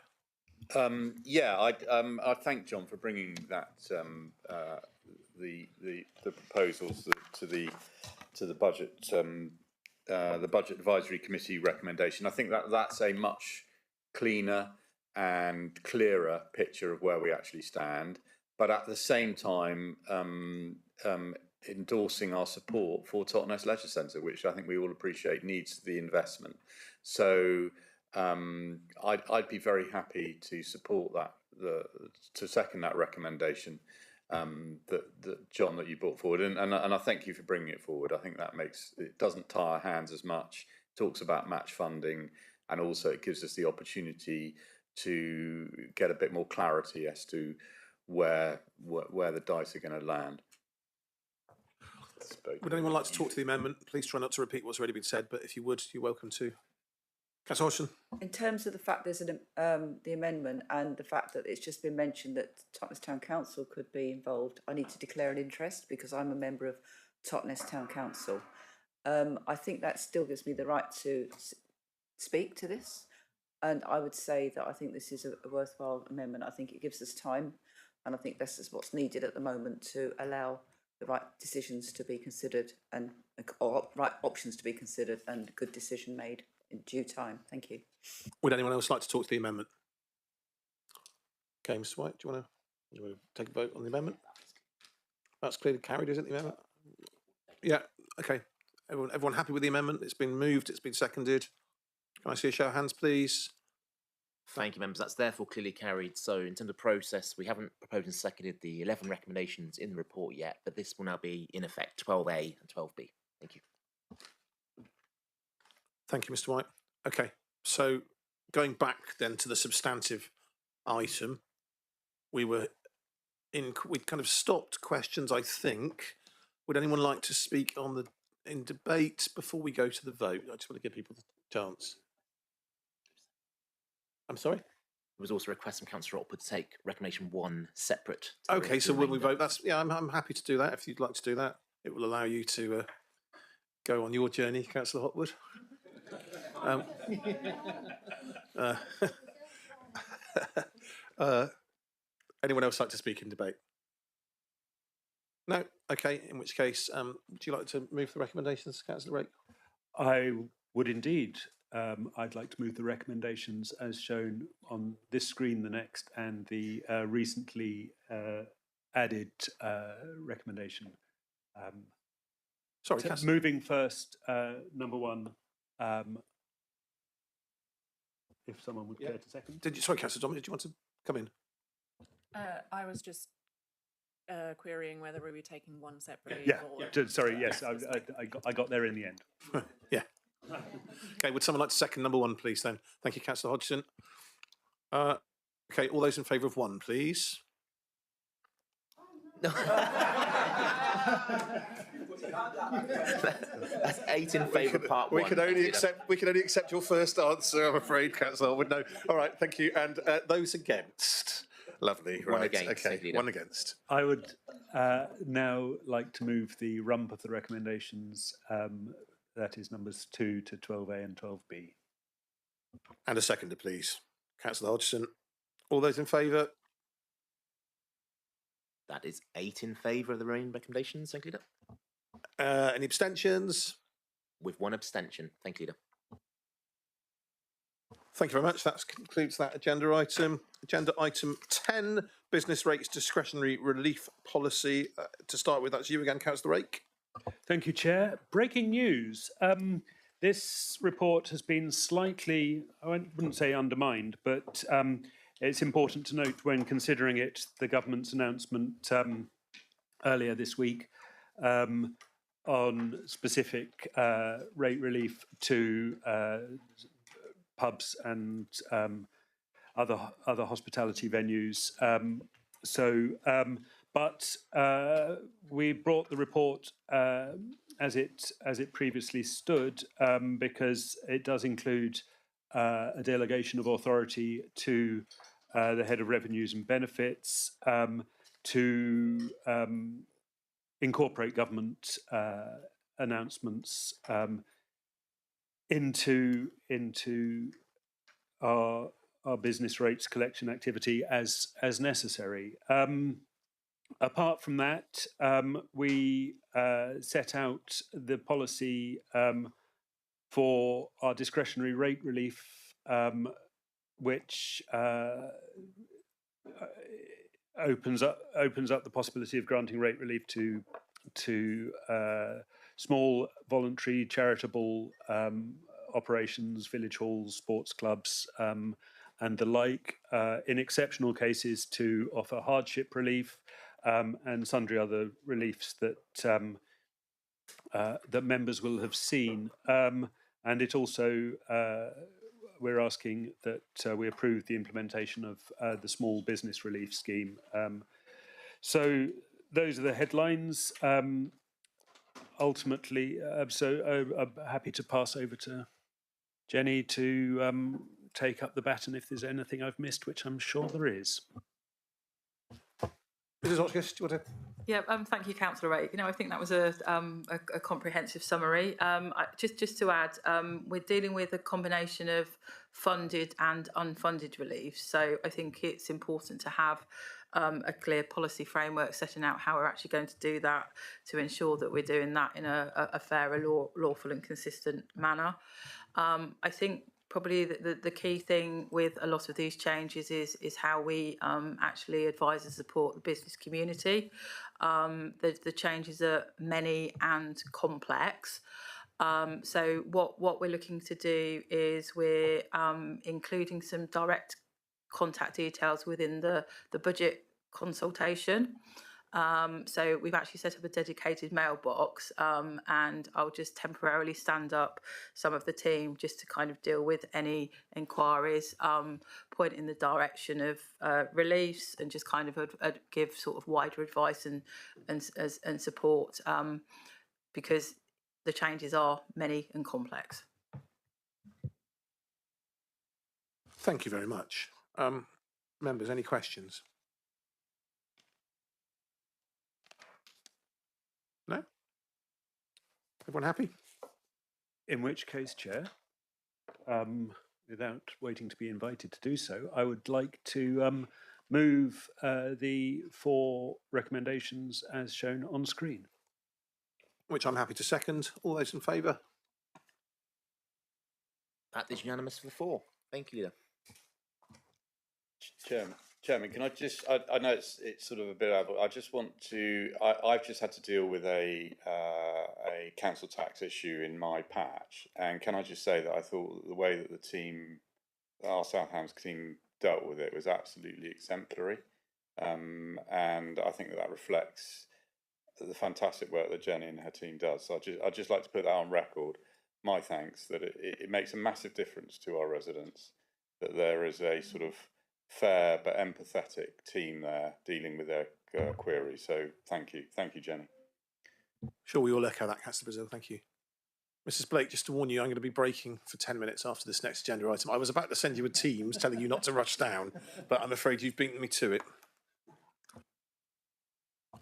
I thank John for bringing that the proposals to the budget the budget advisory committee recommendation. I think that that's a much cleaner and clearer picture of where we actually stand, but at the same time endorsing our support for Totnes Leisure Centre, which I think we all appreciate needs the investment. So I'd be very happy to support that, to second that recommendation that John, that you brought forward, and I thank you for bringing it forward. I think that it doesn't tie our hands as much. It talks about match funding, and also it gives us the opportunity to get a bit more clarity as to where the dice are going to land. Would anyone like to talk to the amendment? Please try not to repeat what's already been said, but if you would, you're welcome to. Councillor Hodgson. In terms of the fact there's the amendment and the fact that it's just been mentioned that Totnes Town Council could be involved, I need to declare an interest because I'm a member of Totnes Town Council. I think that still gives me the right to speak to this, and I would say that I think this is a worthwhile amendment. I think it gives us time, and I think this is what's needed at the moment to allow the right decisions to be considered or right options to be considered and good decision made in due time. Thank you. Would anyone else like to talk to the amendment? Okay, Mr. White, do you want to take a vote on the amendment? That's clearly carried, isn't it, the amendment? Yeah, okay. Everyone happy with the amendment? It's been moved, it's been seconded. Can I see a show of hands, please? Thank you, members. That's therefore clearly carried. So in terms of process, we haven't proposed and seconded the 11 recommendations in the report yet, but this will now be in effect 12A and 12B. Thank you. Thank you, Mr. White. Okay, so going back then to the substantive item, we'd kind of stopped questions, I think. Would anyone like to speak in debate before we go to the vote? I just want to give people the chance. I'm sorry? There was also a request from Councillor Otwood to take recommendation 1 separate. Okay, so when we vote, I'm happy to do that if you'd like to do that. It will allow you to go on your journey, Councillor Hotwood. Anyone else like to speak in debate? No? Okay, in which case, would you like to move the recommendations, Councillor Rake? I would indeed. I'd like to move the recommendations as shown on this screen, the next, and the recently added recommendation. Sorry, moving first, number 1. If someone would care to second. Sorry, Councillor Dominic, did you want to come in? I was just querying whether we were taking one separately. Sorry, yes, I got there in the end. Yeah. Okay, would someone like to second number 1, please, then? Thank you, Councillor Hodgson. Okay, all those in favour of 1, please. That's 8 in favour of part 1. We can only accept your first answer, I'm afraid, Councillor Hotwood. No. All right, thank you. And those against? Lovely. Right. 1 against. Okay, 1 against. I would now like to move the rump of the recommendations. That is numbers 2 to 12A and 12B. And a seconder, please. Councillor Hodgson. All those in favour? That is 8 in favour of the remaining recommendations. Thank you, Leader. Any abstentions? With 1 abstention. Thank you, Leader. Thank you very much. That concludes that agenda item. Agenda item 10, business rates discretionary relief policy. To start with, that's you again, Councillor Rake. Thank you, Chair. Breaking news. This report has been slightly, I wouldn't say undermined, but it's important to note when considering it, the government's announcement earlier this week on specific rate relief to pubs and other hospitality venues. but we brought the report as it previously stood because it does include a delegation of authority to the head of revenues and benefits to incorporate government announcements into our business rates collection activity as necessary. Apart from that, we set out the policy for our discretionary rate relief, which opens up the possibility of granting rate relief to small voluntary charitable operations, village halls, sports clubs, and the like, in exceptional cases to offer hardship relief and sundry other reliefs that that members will have seen. And it also we're asking that we approve the implementation of the small business relief scheme. So those are the headlines. Ultimately, I'm happy to pass over to Jenny to take up the baton if there's anything I've missed, which I'm sure there is. Mrs. Hotchkiss, do you want to? Yeah, thank you, Councillor Ray. I think that was a comprehensive summary. Just to add, we're dealing with a combination of funded and unfunded relief. So I think it's important to have a clear policy framework setting out how we're actually going to do that to ensure that we're doing that in a fair, lawful and consistent manner. I think probably the key thing with a lot of these changes is how we actually advise and support the business community. The changes are many and complex. So what we're looking to do is we're including some direct contact details within the budget consultation. So we've actually set up a dedicated mailbox and I'll just temporarily stand up some of the team just to kind of deal with any inquiries, point in the direction of reliefs and just kind of give sort of wider advice and support because the changes are many and complex. Thank you very much. Members, any questions? No? Everyone happy? In which case, Chair, without waiting to be invited to do so, I would like to move the 4 recommendations as shown on screen. Which I'm happy to second. All those in favour? That is unanimous for 4. Thank you, Leader. Chairman, can I just? I know it's sort of a bit out, but I just want to. I've just had to deal with a council tax issue in my patch, and can I just say that I thought the way that the team, our Southampton team, dealt with it was absolutely exemplary, and I think that reflects the fantastic work that Jenny and her team does. So I'd just like to put that on record. My thanks that it makes a massive difference to our residents that there is a sort of fair but empathetic team there dealing with their queries. So thank you, Jenny. Sure, we all echo that, Councillor Brazil. Thank you. Mrs. Blake, just to warn you, I'm going to be breaking for 10 minutes after this next agenda item. I was about to send you a Teams telling you not to rush down, but I'm afraid you've beaten me to it.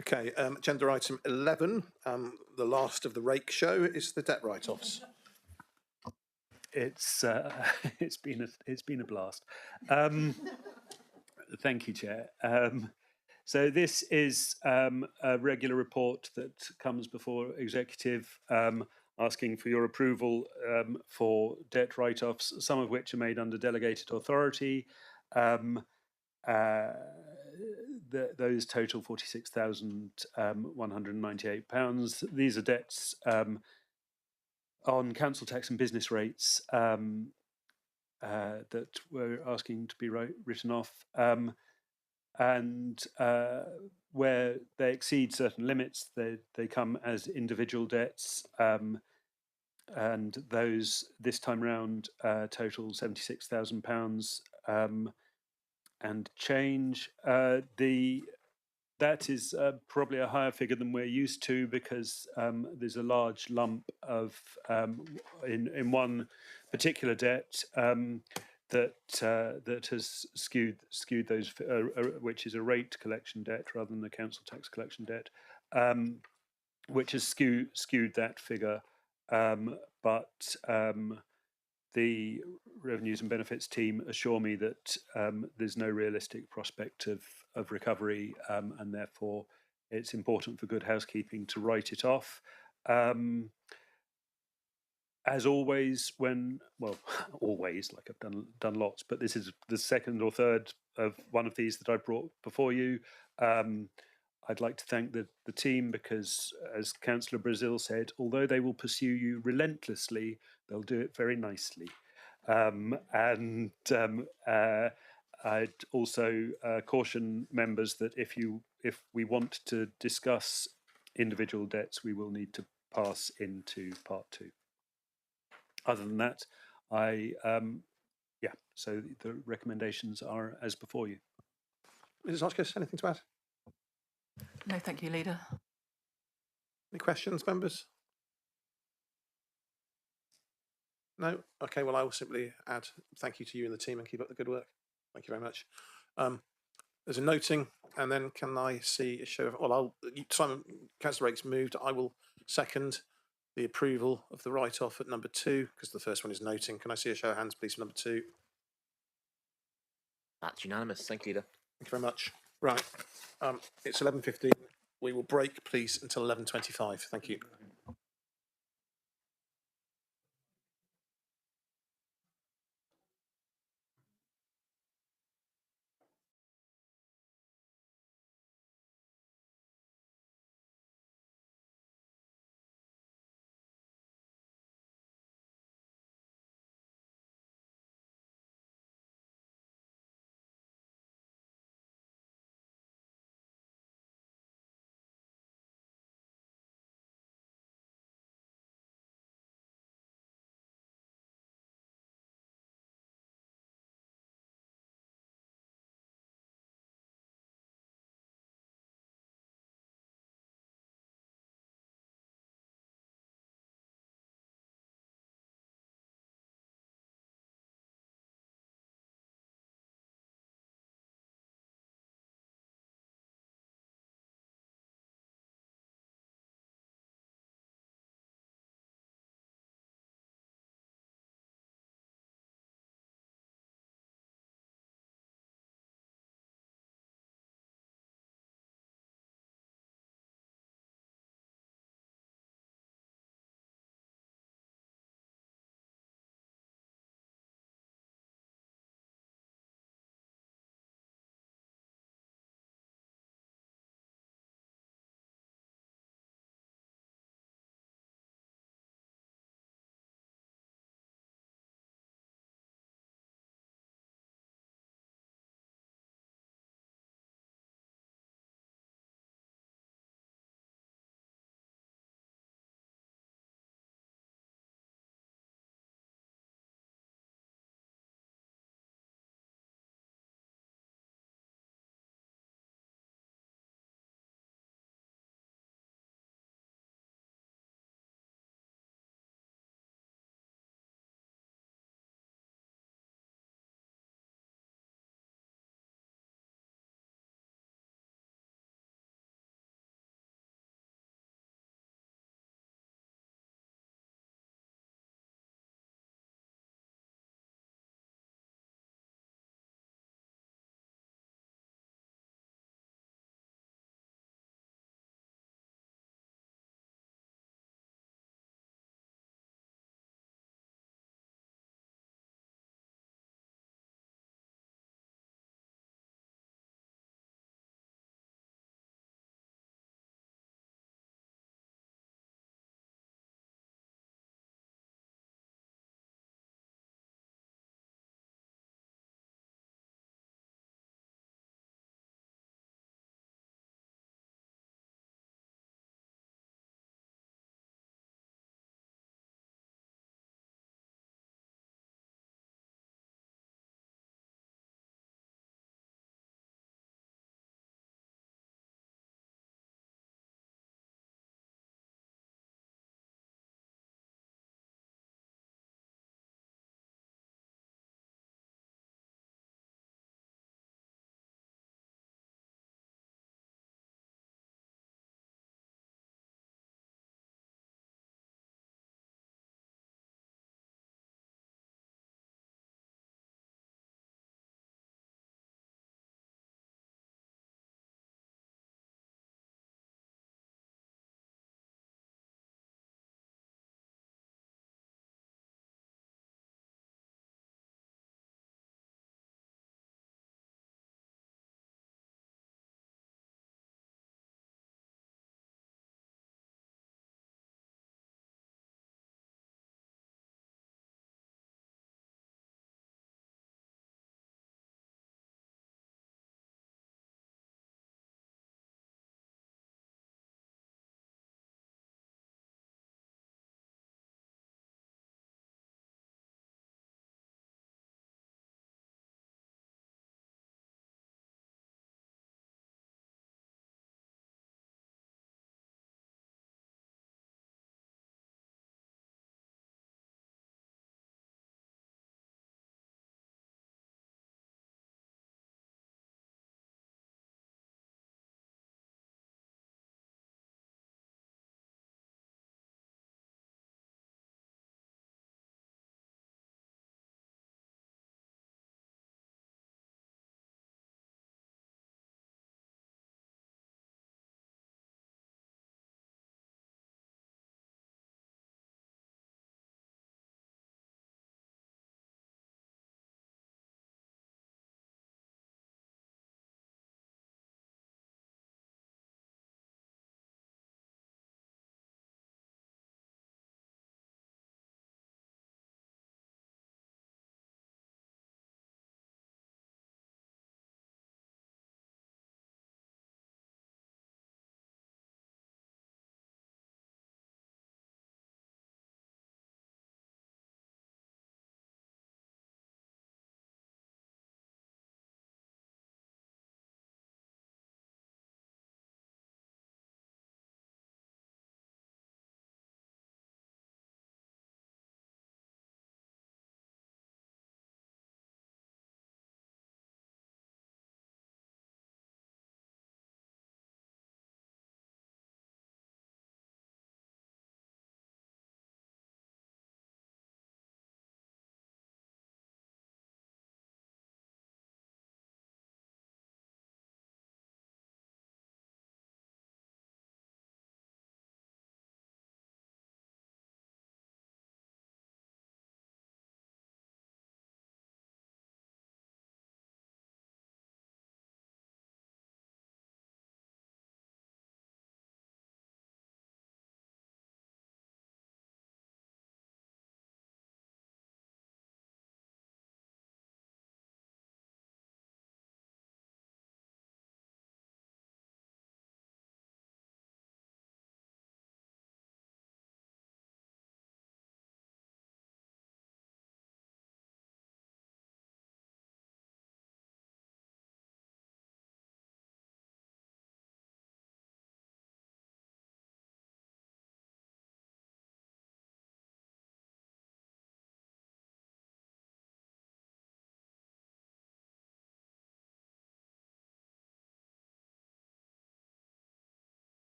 Okay, agenda item 11, the last of the rake show, is the debt write-offs. It's been a blast. Thank you, Chair. So this is a regular report that comes before Executive asking for your approval for debt write-offs, some of which are made under delegated authority. Those total £46,198. These are debts on council tax and business rates that we're asking to be written off, and where they exceed certain limits, they come as individual debts, and those this time round total £76,000 and change. The That is probably a higher figure than we're used to because there's a large lump of in one particular debt that has skewed those, which is a rate collection debt rather than the council tax collection debt, which has skewed that figure. But the revenues and benefits team assure me that there's no realistic prospect of recovery, and therefore it's important for good housekeeping to write it off. As always, always, like I've done lots, but this is the second or third of one of these that I brought before you. I'd like to thank the team because, as Councillor Brazil said, although they will pursue you relentlessly, they'll do it very nicely. I'd also caution members that if we want to discuss individual debts, we will need to pass into part 2. Other than that, so the recommendations are as before you. Mrs. Hotchkiss, anything to add? No, thank you, Leader. Any questions, members? No? Okay, well, I will simply add thank you to you and the team and keep up the good work. Thank you very much. There's a noting, and then can I see a show of, well, Simon, Councillor Rake's moved. I will second the approval of the write-off at number 2, because the first one is noting. Can I see a show of hands, please, for number 2? That's unanimous. Thank you, Leader. Thank you very much. Right, it's 11:15. We will break, please, until 11:25. Thank you.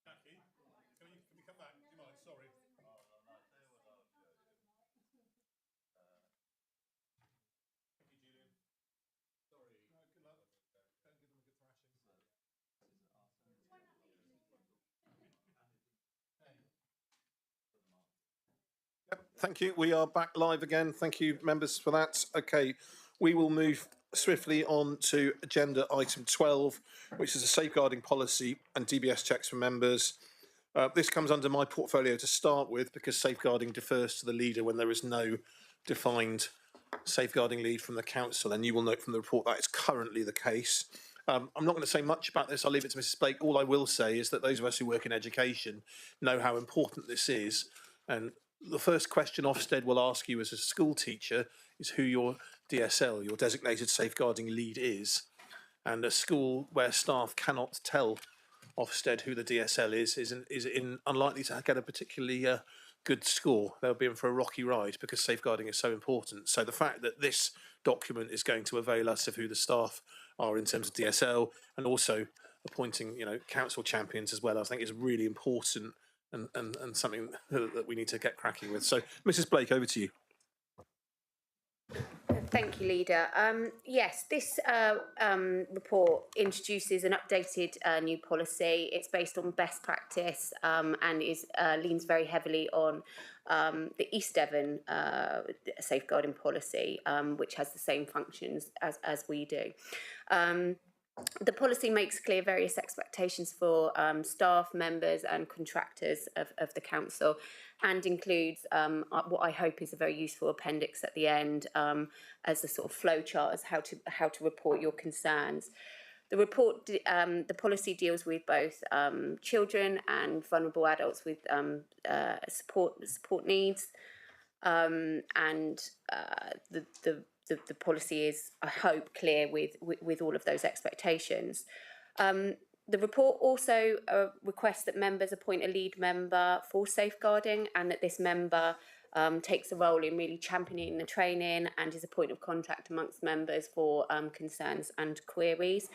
Jackie, can we come back? Do you mind? Sorry. Thank you, Julian. Sorry. No, good luck. Don't give them a good thrashing. Thank you. We are back live again. Thank you, members, for that. Okay, we will move swiftly on to agenda item 12, which is a safeguarding policy and DBS checks for members. This comes under my portfolio to start with because safeguarding defers to the leader when there is no defined safeguarding lead from the council, and you will note from the report that is currently the case. I'm not going to say much about this. I'll leave it to Mrs. Blake. All I will say is that those of us who work in education know how important this is, and the first question Ofsted will ask you as a school teacher is who your DSL, your designated safeguarding lead, is. And a school where staff cannot tell Ofsted who the DSL is unlikely to get a particularly good score. They'll be in for a rocky ride because safeguarding is so important. So the fact that this document is going to avail us of who the staff are in terms of DSL and also appointing, council champions as well, I think is really important. And something that we need to get cracking with. So, Mrs. Blake, over to you. Thank you, Leader. Yes, this report introduces an updated new policy. It's based on best practice and leans very heavily on the East Devon safeguarding policy, which has the same functions as we do. The policy makes clear various expectations for staff, members and contractors of the council, and includes what I hope is a very useful appendix at the end as a sort of flow chart as how to report your concerns. The report, the policy deals with both children and vulnerable adults with support needs, and the policy is, I hope, clear with all of those expectations. The report also requests that members appoint a lead member for safeguarding, and that this member takes a role in really championing the training and is a point of contact amongst members for concerns and queries.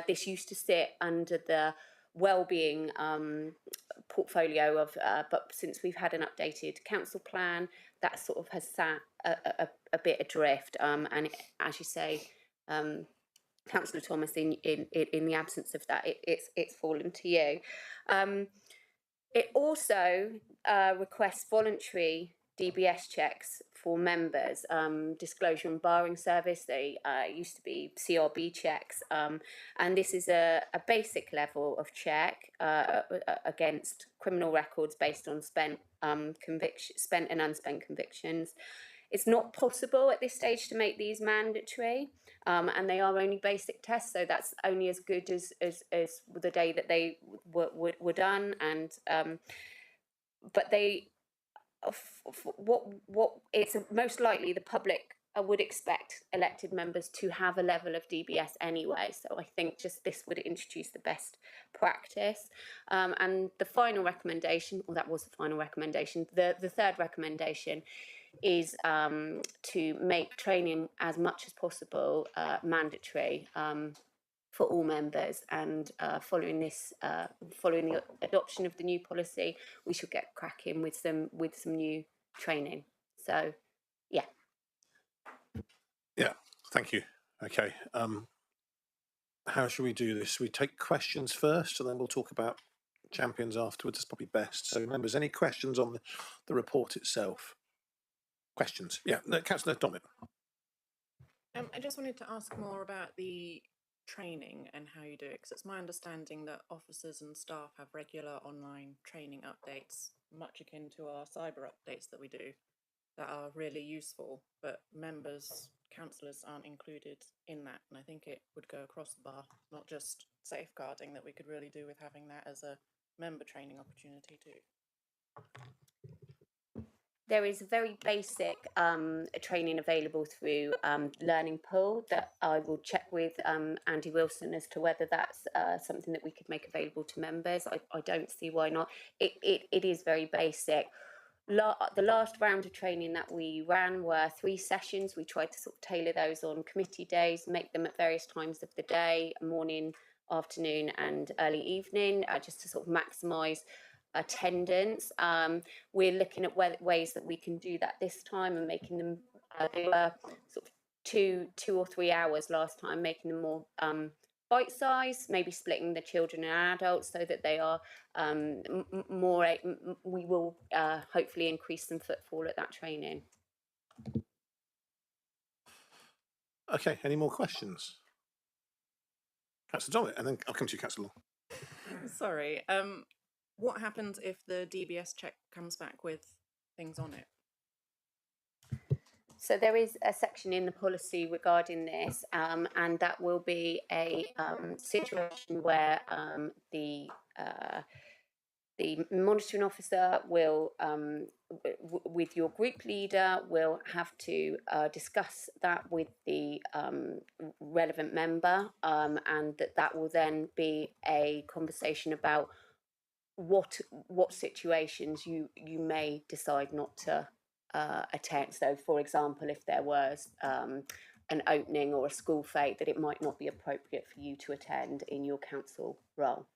This used to sit under the wellbeing portfolio but since we've had an updated council plan, that sort of has sat a bit adrift, and it, as you say, Councillor Thomas, in the absence of that, it's fallen to you. It also requests voluntary DBS checks for members, disclosure and barring service. They used to be CRB checks, and this is a basic level of check against criminal records based on spent and unspent convictions. It's not possible at this stage to make these mandatory, and they are only basic tests, so that's only as good as the day that they were done. And but they, what it's most likely the public would expect elected members to have a level of DBS anyway. So I think just this would introduce the best practice. And the final recommendation, or that was the final recommendation, the third recommendation is to make training as much as possible mandatory for all members. And following the adoption of the new policy, we should get cracking with some new training. So, yeah. Yeah, thank you. Okay. How should we do this? We take questions first, and then we'll talk about champions afterwards. It's probably best. So, members, any questions on the report itself? Questions? Yeah, no, Councillor Dommett. I just wanted to ask more about the training and how you do it, because it's my understanding that officers and staff have regular online training updates, much akin to our cyber updates that we do, that are really useful, but members councillors aren't included in that, and I think it would go across the bar, not just safeguarding, that we could really do with having that as a member training opportunity too. There is a very basic training available through Learning Pool that I will check with Andy Wilson as to whether that's something that we could make available to members. I don't see why not. It is very basic. The last round of training that we ran were 3 sessions. We tried to sort of tailor those on committee days, make them at various times of the day, morning, afternoon and early evening, just to sort of maximise attendance. We're looking at ways that we can do that this time and making them, they were sort of 2 or 3 hours last time, making them more bite size, maybe splitting the children and adults so that they are more, we will hopefully increase some footfall at that training. Okay, any more questions? Councillor Dommett, and then I'll come to you, Councillor Long. Sorry, what happens if the DBS check comes back with things on it? So there is a section in the policy regarding this, and that will be a situation where the monitoring officer will, with your group leader, will have to discuss that with the relevant member, and that will then be a conversation about what situations you may decide not to attend. So, for example, if there was an opening or a school fete, that it might not be appropriate for you to attend in your council role.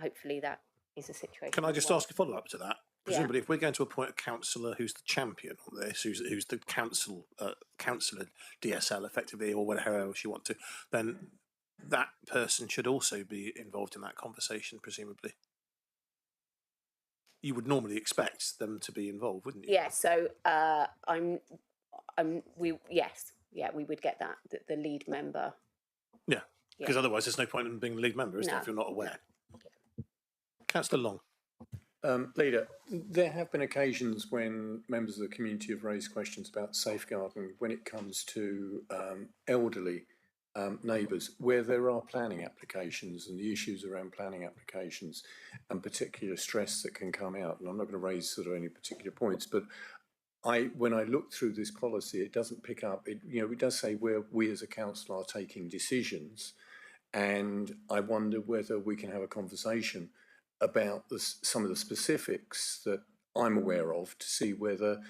Hopefully that is a situation. Can I just ask a follow-up to that? Presumably, if we're going to appoint a councillor who's the champion on this, who's the councillor DSL effectively, or whatever else you want to, then that person should also be involved in that conversation, presumably. You would normally expect them to be involved, wouldn't you? Yeah. So we would get that the lead member. Yeah, because otherwise there's no point in being the lead member, is there, if you're not aware? Councillor Long. Leader, there have been occasions when members of the community have raised questions about safeguarding when it comes to elderly neighbours, where there are planning applications and the issues around planning applications and particular stress that can come out. And I'm not going to raise sort of any particular points, but when I look through this policy, it doesn't pick up. It does say where we as a council are taking decisions, and I wonder whether we can have a conversation about some of the specifics that I'm aware of to see whether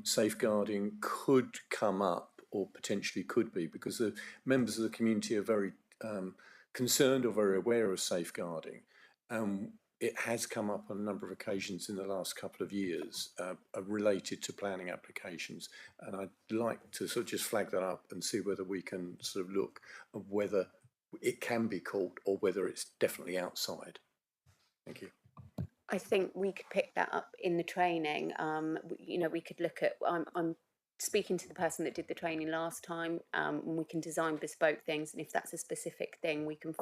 safeguarding could come up or potentially could be, because the members of the community are very concerned or very aware of safeguarding. It has come up on a number of occasions in the last couple of years related to planning applications, and I'd like to sort of just flag that up and see whether we can sort of look at whether it can be caught or whether it's definitely outside. Thank you. I think we could pick that up in the training. We could look at. I'm speaking to the person that did the training last time. And we can design bespoke things, and if that's a specific thing, we can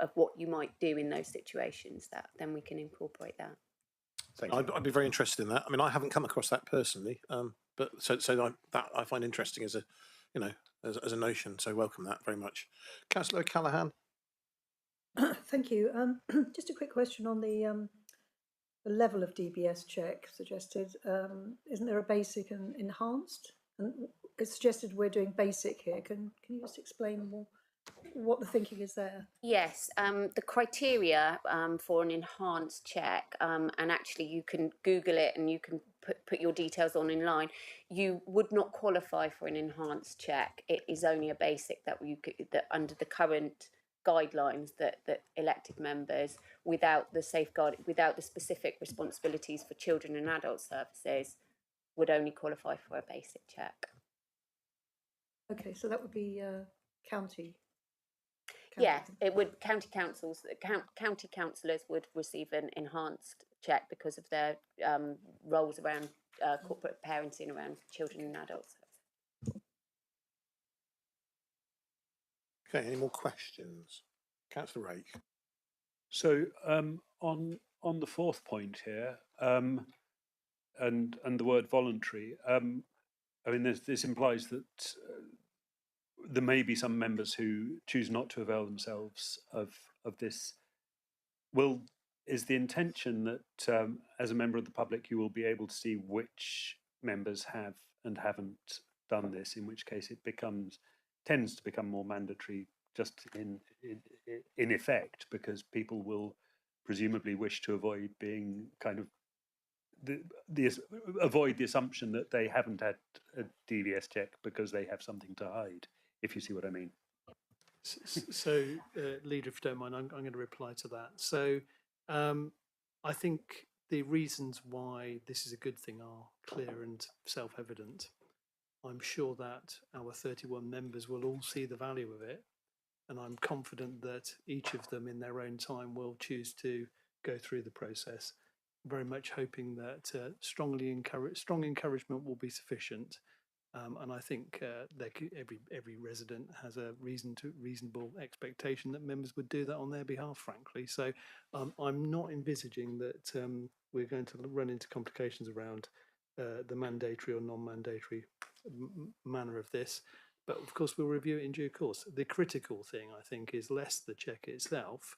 of what you might do in those situations. Then we can incorporate that. Thank you. I'd be very interested in that. I mean, I haven't come across that personally, but that I find interesting as a notion. So welcome that very much, Councillor O'Callaghan. Thank you. Just a quick question on the level of DBS check suggested. Isn't there a basic and enhanced? And it's suggested we're doing basic here. Can you just explain more what the thinking is there? Yes, the criteria for an enhanced check, and actually you can Google it and you can put your details on line. You would not qualify for an enhanced check. It is only a basic that under the current guidelines that elected members without the specific responsibilities for children and adult services would only qualify for a basic check. Okay, so that would be county. Yeah, it would. County councillors would receive an enhanced check because of their roles around corporate parenting around children and adults. Okay, any more questions? Councillor Rake. So on the fourth point here, and the word voluntary, I mean, this implies that there may be some members who choose not to avail themselves of this. Is the intention that as a member of the public you will be able to see which members have and haven't done this, in which case it tends to become more mandatory just in effect, because people will presumably wish to avoid being kind of avoid the assumption that they haven't had a DVS check because they have something to hide, if you see what I mean. So, Leader, if you don't mind, I'm going to reply to that. So, I think the reasons why this is a good thing are clear and self-evident. I'm sure that our 31 members will all see the value of it, and I'm confident that each of them in their own time will choose to go through the process. Very much hoping that strong encouragement will be sufficient. And I think every resident has a reasonable expectation that members would do that on their behalf, frankly. So I'm not envisaging that we're going to run into complications around the mandatory or non-mandatory manner of this. But of course, we'll review it in due course. The critical thing, I think, is less the check itself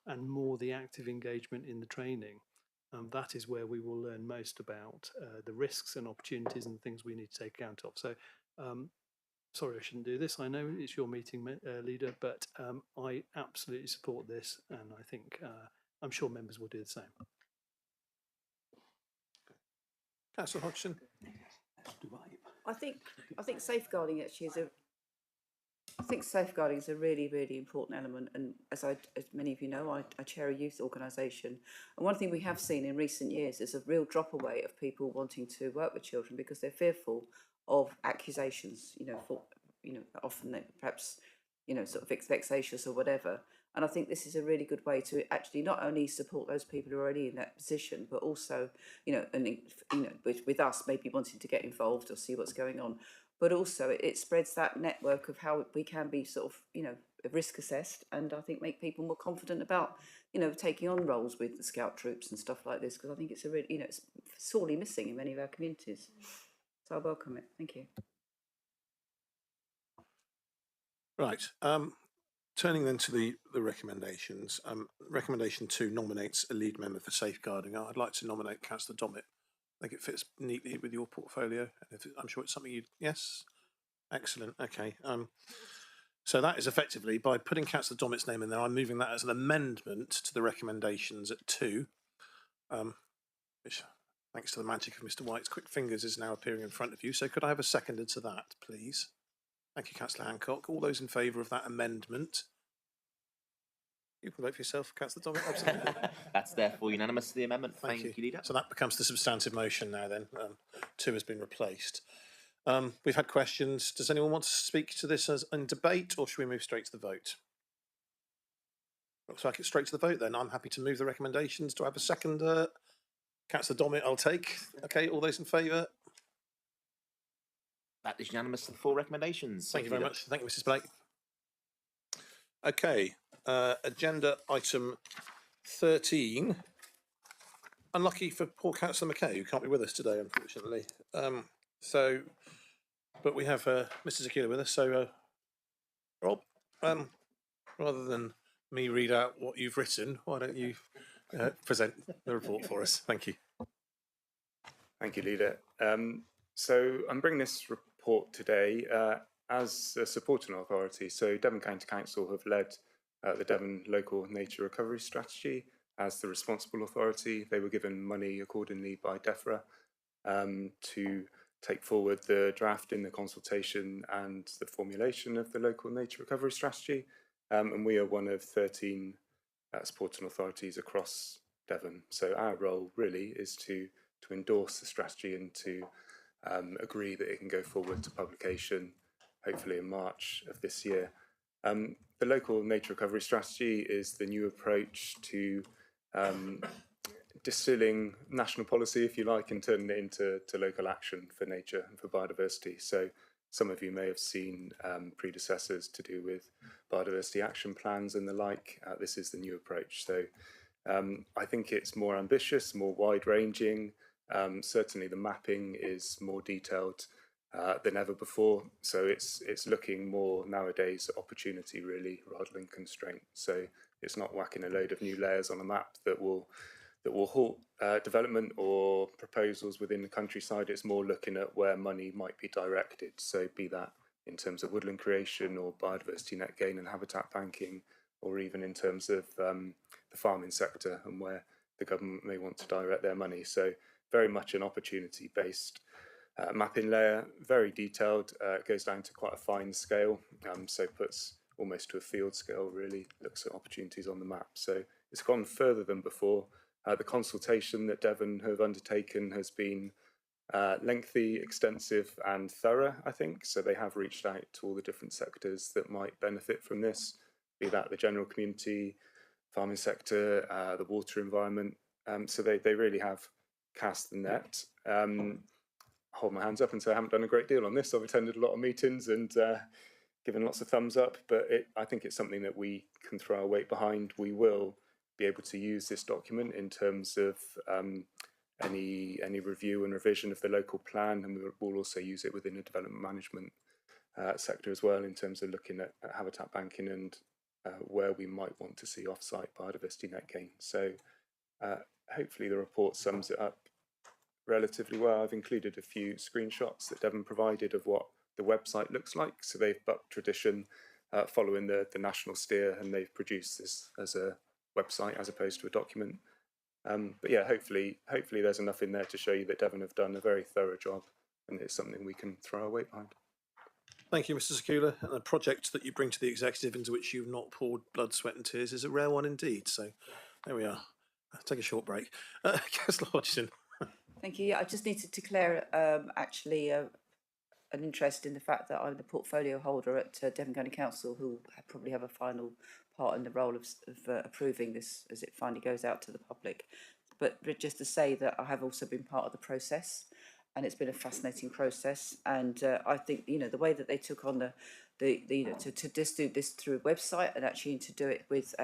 and more the active engagement in the training. That is where we will learn most about the risks and opportunities and things we need to take account of. So, sorry, I shouldn't do this. I know it's your meeting, Leader, but I absolutely support this, and I think I'm sure members will do the same. Councillor Hodgson. I think safeguarding actually is safeguarding is a really, really important element. And as many of you know, I chair a youth organisation. And one thing we have seen in recent years is a real drop away of people wanting to work with children because they're fearful of accusations, often they perhaps, sort of vexatious or whatever. And I think this is a really good way to actually not only support those people who are already in that position, but also, with us maybe wanting to get involved or see what's going on. But also it spreads that network of how we can be sort of, risk assessed, and I think make people more confident about, taking on roles with the scout troops and stuff like this, because I think it's a really, it's sorely missing in many of our communities. So I welcome it. Thank you. Right. Turning then to the recommendations. Recommendation 2 nominates a lead member for safeguarding. I'd like to nominate Councillor Dommett. I think it fits neatly with your portfolio. I'm sure it's something you... Yes? Excellent. Okay. So that is effectively, by putting Councillor Dommett's name in there, I'm moving that as an amendment to the recommendations at 2, which, thanks to the magic of Mr White's quick fingers, is now appearing in front of you. So could I have a seconder to that, please? Thank you, Councillor Hancock. All those in favour of that amendment? You can vote for yourself, Councillor Dommett. Absolutely. That's therefore unanimous to the amendment. Thank you, Leader. So that becomes the substantive motion now then. 2 has been replaced. We've had questions. Does anyone want to speak to this as in debate, or should we move straight to the vote? Looks like it's straight to the vote then. I'm happy to move the recommendations. Do I have a seconder? Councillor Dommett, I'll take. Okay, all those in favour? That is unanimous to the 4 recommendations. Thank you very much. Thank you, Mrs Blake. Okay, agenda item 13. Unlucky for poor Councillor McKay, who can't be with us today, unfortunately. But we have Mr Zakila with us, so Rob, rather than me read out what you've written, why don't you present the report for us? Thank you. Thank you, Leader. So I'm bringing this report today as a supporting authority. So Devon County Council have led the Devon Local Nature Recovery Strategy as the responsible authority. They were given money accordingly by DEFRA to take forward the draft in the consultation and the formulation of the Local Nature Recovery Strategy. And we are one of 13 supporting authorities across Devon. So our role really is to endorse the strategy and to agree that it can go forward to publication, hopefully in March of this year. The Local Nature Recovery Strategy is the new approach to distilling national policy, if you like, and turning it into local action for nature and for biodiversity. So some of you may have seen predecessors to do with biodiversity action plans and the like. This is the new approach. So I think it's more ambitious, more wide-ranging. Certainly the mapping is more detailed than ever before. So it's looking more nowadays at opportunity really rather than constraint. So it's not whacking a load of new layers on a map that will halt development or proposals within the countryside. It's more looking at where money might be directed. So be that in terms of woodland creation or biodiversity net gain and habitat banking, or even in terms of the farming sector and where the government may want to direct their money. So very much an opportunity based mapping layer, very detailed. It goes down to quite a fine scale, so puts almost to a field scale really, looks at opportunities on the map. So it's gone further than before. The consultation that Devon have undertaken has been lengthy, extensive and thorough, I think. So they have reached out to all the different sectors that might benefit from this, be that the general community, farming sector, the water environment. So they really have cast the net. Hold my hands up and say I haven't done a great deal on this. I've attended a lot of meetings and given lots of thumbs up, but I think it's something that we can throw our weight behind. We will be able to use this document in terms of any review and revision of the local plan, and we'll also use it within the development management sector as well in terms of looking at habitat banking and where we might want to see off-site biodiversity net gain. So hopefully the report sums it up relatively well. I've included a few screenshots that Devon provided of what the website looks like. So they've bucked tradition following the national steer, and they've produced this as a website as opposed to a document. But yeah, hopefully there's enough in there to show you that Devon have done a very thorough job, and it's something we can throw our weight behind. Thank you, Mr. Sekula. And the project that you bring to the executive into which you've not poured blood, sweat and tears is a rare one indeed. So there we are. Take a short break. Councillor Hodgson. Thank you. Yeah, I just needed to declare actually an interest in the fact that I'm the portfolio holder at Devon County Council, who probably have a final part in the role of approving this as it finally goes out to the public. But just to say that I have also been part of the process, and it's been a fascinating process. And I think the way that they took on the to just do this through a website and actually to do it with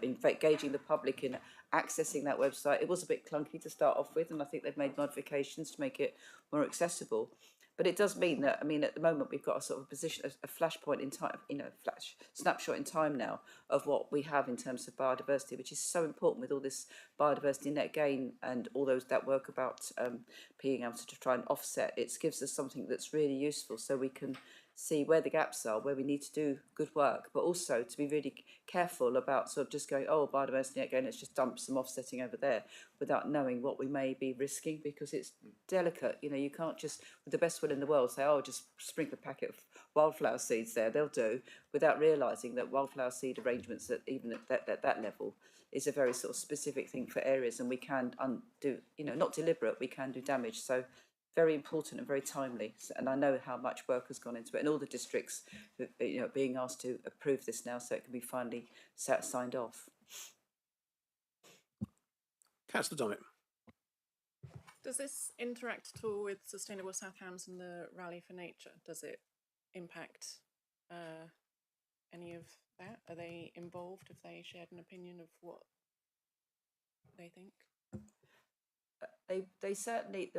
in fact engaging the public in accessing that website. It was a bit clunky to start off with, and I think they've made modifications to make it more accessible. But it does mean that, at the moment we've got a sort of position, a flashpoint in time, flash snapshot in time now of what we have in terms of biodiversity, which is so important with all this biodiversity net gain and all that work about being able to try and offset. It gives us something that's really useful, so we can see where the gaps are, where we need to do good work, but also to be really careful about sort of just going, oh, biodiversity net gain, let's just dump some offsetting over there, without knowing what we may be risking, because it's delicate. You can't just, with the best will in the world, say, oh, just sprinkle a packet of wildflower seeds there, they'll do, without realising that wildflower seed arrangements at even at that level is a very sort of specific thing for areas, and we can undo, not deliberate, we can do damage. So very important and very timely, and I know how much work has gone into it, and all the districts, being asked to approve this now, so it can be finally signed off. Councillor Dommett. Does this interact at all with Sustainable South Hams and the Rally for Nature? Does it impact any of that? Are they involved? Have they shared an opinion of what they think? They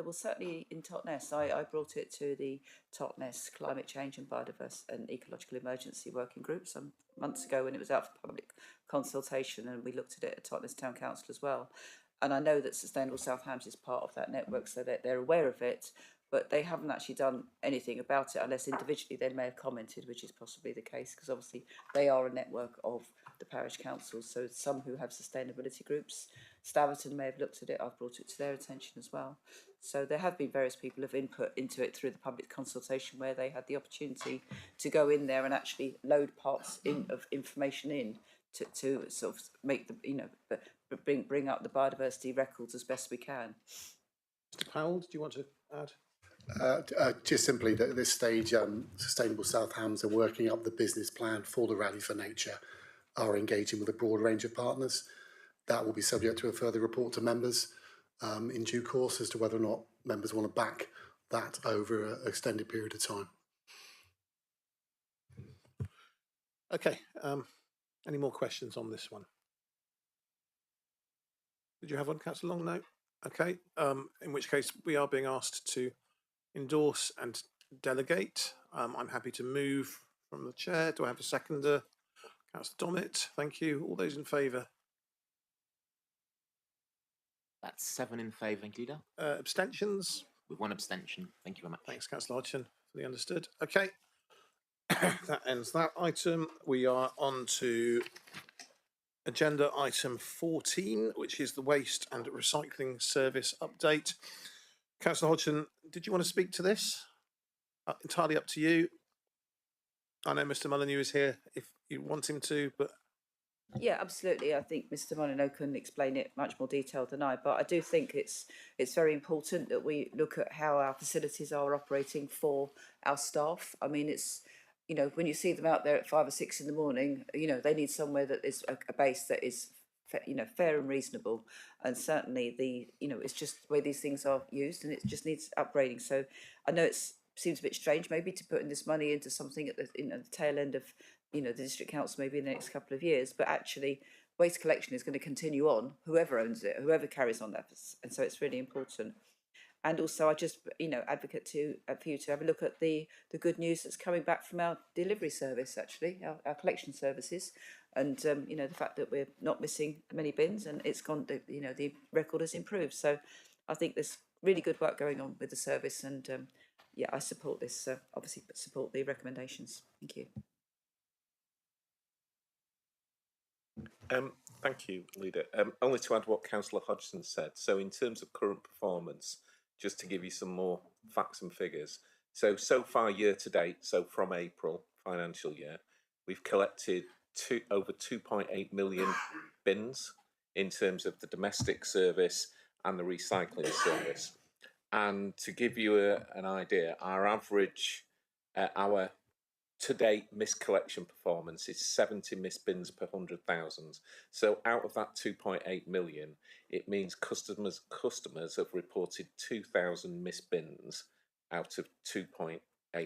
will certainly in Totnes. I brought it to the Totnes Climate Change and Biodiversity and Ecological Emergency Working Group some months ago when it was out for public consultation, and we looked at it at Totnes Town Council as well. And I know that Sustainable South Hams is part of that network, so that they're aware of it, but they haven't actually done anything about it, unless individually they may have commented, which is possibly the case, because obviously they are a network of the parish councils, so some who have sustainability groups. Staverton may have looked at it, I've brought it to their attention as well. So there have been various people who have input into it through the public consultation, where they had the opportunity to go in there and actually load parts of information in to sort of make the, bring up the biodiversity records as best we can. Mr. Powell, do you want to add? Just simply that at this stage, Sustainable South Hams are working up the business plan for the Rally for Nature, are engaging with a broad range of partners. That will be subject to a further report to members in due course as to whether or not members want to back that over an extended period of time. Okay, any more questions on this one? Did you have one, Councillor Long? No? Okay, in which case we are being asked to endorse and delegate. I'm happy to move from the chair. Do I have a seconder? Councillor Dommett, thank you. All those in favour? That's 7 in favour, thank you, Leader. Abstentions? With 1 abstention. Thank you very much. Thanks, Councillor Hodgson. Fully understood. Okay. That ends that item. We are on to agenda item 14, which is the Waste and Recycling Service update. Councillor Hodgson, did you want to speak to this? Entirely up to you. I know Mr Molyneux is here if you want him to, but... Yeah, absolutely. I think Mr Molyneux can explain it much more detailed than I, but I do think it's very important that we look at how our facilities are operating for our staff. I mean, it's, you know, when you see them out there at 5 or 6 in the morning, you know, they need somewhere that is a base that is, you know, fair and reasonable. And certainly it's just the way these things are used, and it just needs upgrading. So I know it seems a bit strange maybe to put in this money into something at the tail end of, you know, the district council maybe in the next couple of years, but actually waste collection is going to continue on, whoever owns it, whoever carries on that, and so it's really important. And also, I just, you know, advocate for you to have a look at the good news that's coming back from our delivery service, actually, our collection services, and you know, the fact that we're not missing many bins, and it's gone, you know, the record has improved. So I think there's really good work going on with the service, and yeah, I support this. Obviously, support the recommendations. Thank you. Thank you, Leader. Only to add what Councillor Hodgson said. So in terms of current performance, just to give you some more facts and figures. So far year to date, so from April financial year, we've collected over 2.8 million bins in terms of the domestic service and the recycling service. And to give you an idea, our average, our to-date missed collection performance is 70 missed bins per 100,000. So out of that 2.8 million, it means customers have reported 2,000 missed bins out of 2.8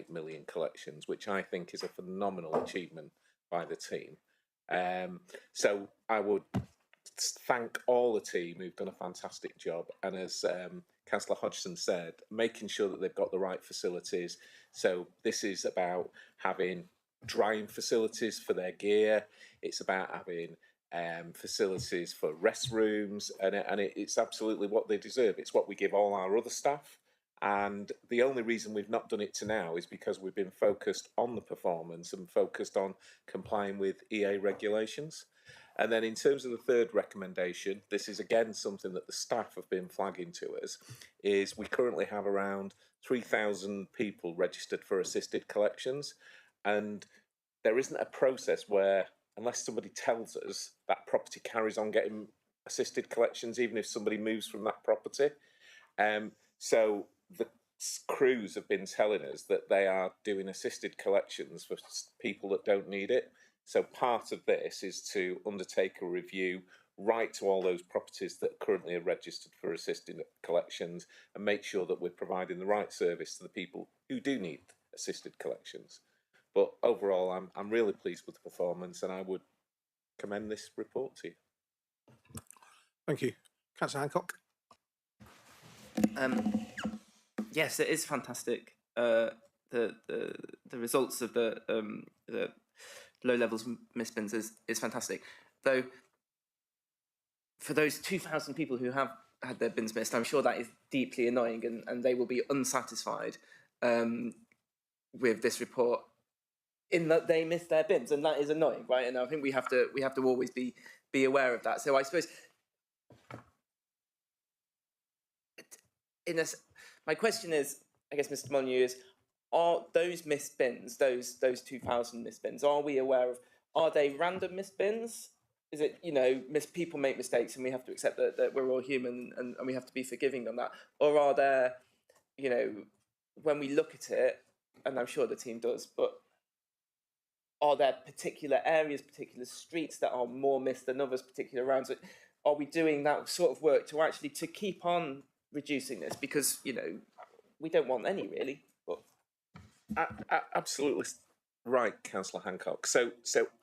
million collections, which I think is a phenomenal achievement by the team. So I would thank all the team who've done a fantastic job, and as Councillor Hodgson said, making sure that they've got the right facilities. So this is about having drying facilities for their gear. It's about having facilities for restrooms, and it's absolutely what they deserve. It's what we give all our other staff. And the only reason we've not done it to now is because we've been focused on the performance and focused on complying with EA regulations. And then in terms of the third recommendation, this is again something that the staff have been flagging to us, is we currently have around 3,000 people registered for assisted collections. And there isn't a process where, unless somebody tells us, that property carries on getting assisted collections, even if somebody moves from that property. So the crews have been telling us that they are doing assisted collections for people that don't need it. So part of this is to undertake a review right to all those properties that currently are registered for assisted collections and make sure that we're providing the right service to the people who do need assisted collections. But overall, I'm really pleased with the performance, and I would commend this report to you. Thank you. Councillor Hancock. Yes, it is fantastic. The results of the low levels of missed bins is fantastic. Though, for those 2,000 people who have had their bins missed, I'm sure that is deeply annoying, and they will be unsatisfied with this report in that they missed their bins, and that is annoying, right? And I think we have to always be aware of that. So I suppose my question is, I guess, Mr. Molyneux, is, are those missed bins, those 2,000 missed bins, are we aware of, are they random missed bins? Is it, you know, people make mistakes and we have to accept that we're all human and we have to be forgiving on that? Or are there, you know, when we look at it, and I'm sure the team does, but are there particular areas, particular streets that are more missed than others, particular rounds? Are we doing that sort of work to actually to keep on reducing this? Because, you know, we don't want any, really. But absolutely right, Councillor Hancock. So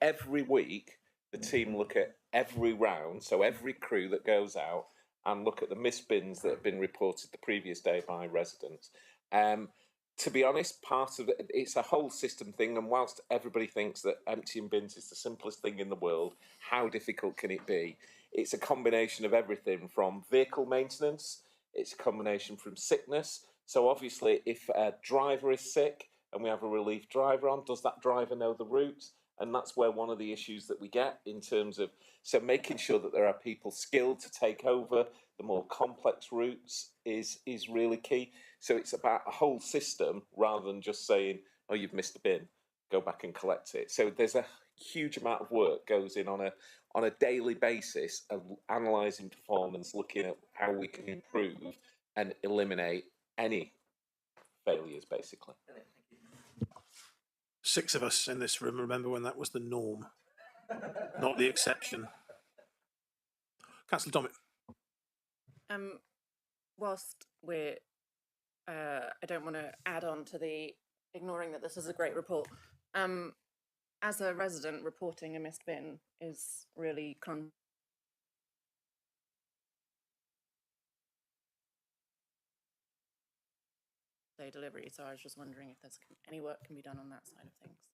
every week the team look at every round, so every crew that goes out, and look at the missed bins that have been reported the previous day by residents. To be honest, part of it, it's a whole system thing, and whilst everybody thinks that emptying bins is the simplest thing in the world, how difficult can it be? It's a combination of everything from vehicle maintenance, it's a combination from sickness. So obviously, if a driver is sick and we have a relief driver on, does that driver know the route? And that's where one of the issues that we get in terms of, so making sure that there are people skilled to take over the more complex routes is really key. So it's about a whole system rather than just saying, oh, you've missed a bin, go back and collect it. So there's a huge amount of work goes in on a daily basis of analysing performance, looking at how we can improve and eliminate any failures, basically. 6 of us in this room remember when that was the norm, not the exception. Councillor Dommett. Whilst we're, I don't want to add on to the ignoring that this is a great report. As a resident, reporting a missed bin is really day delivery. So I was just wondering if there's any work can be done on that side of things.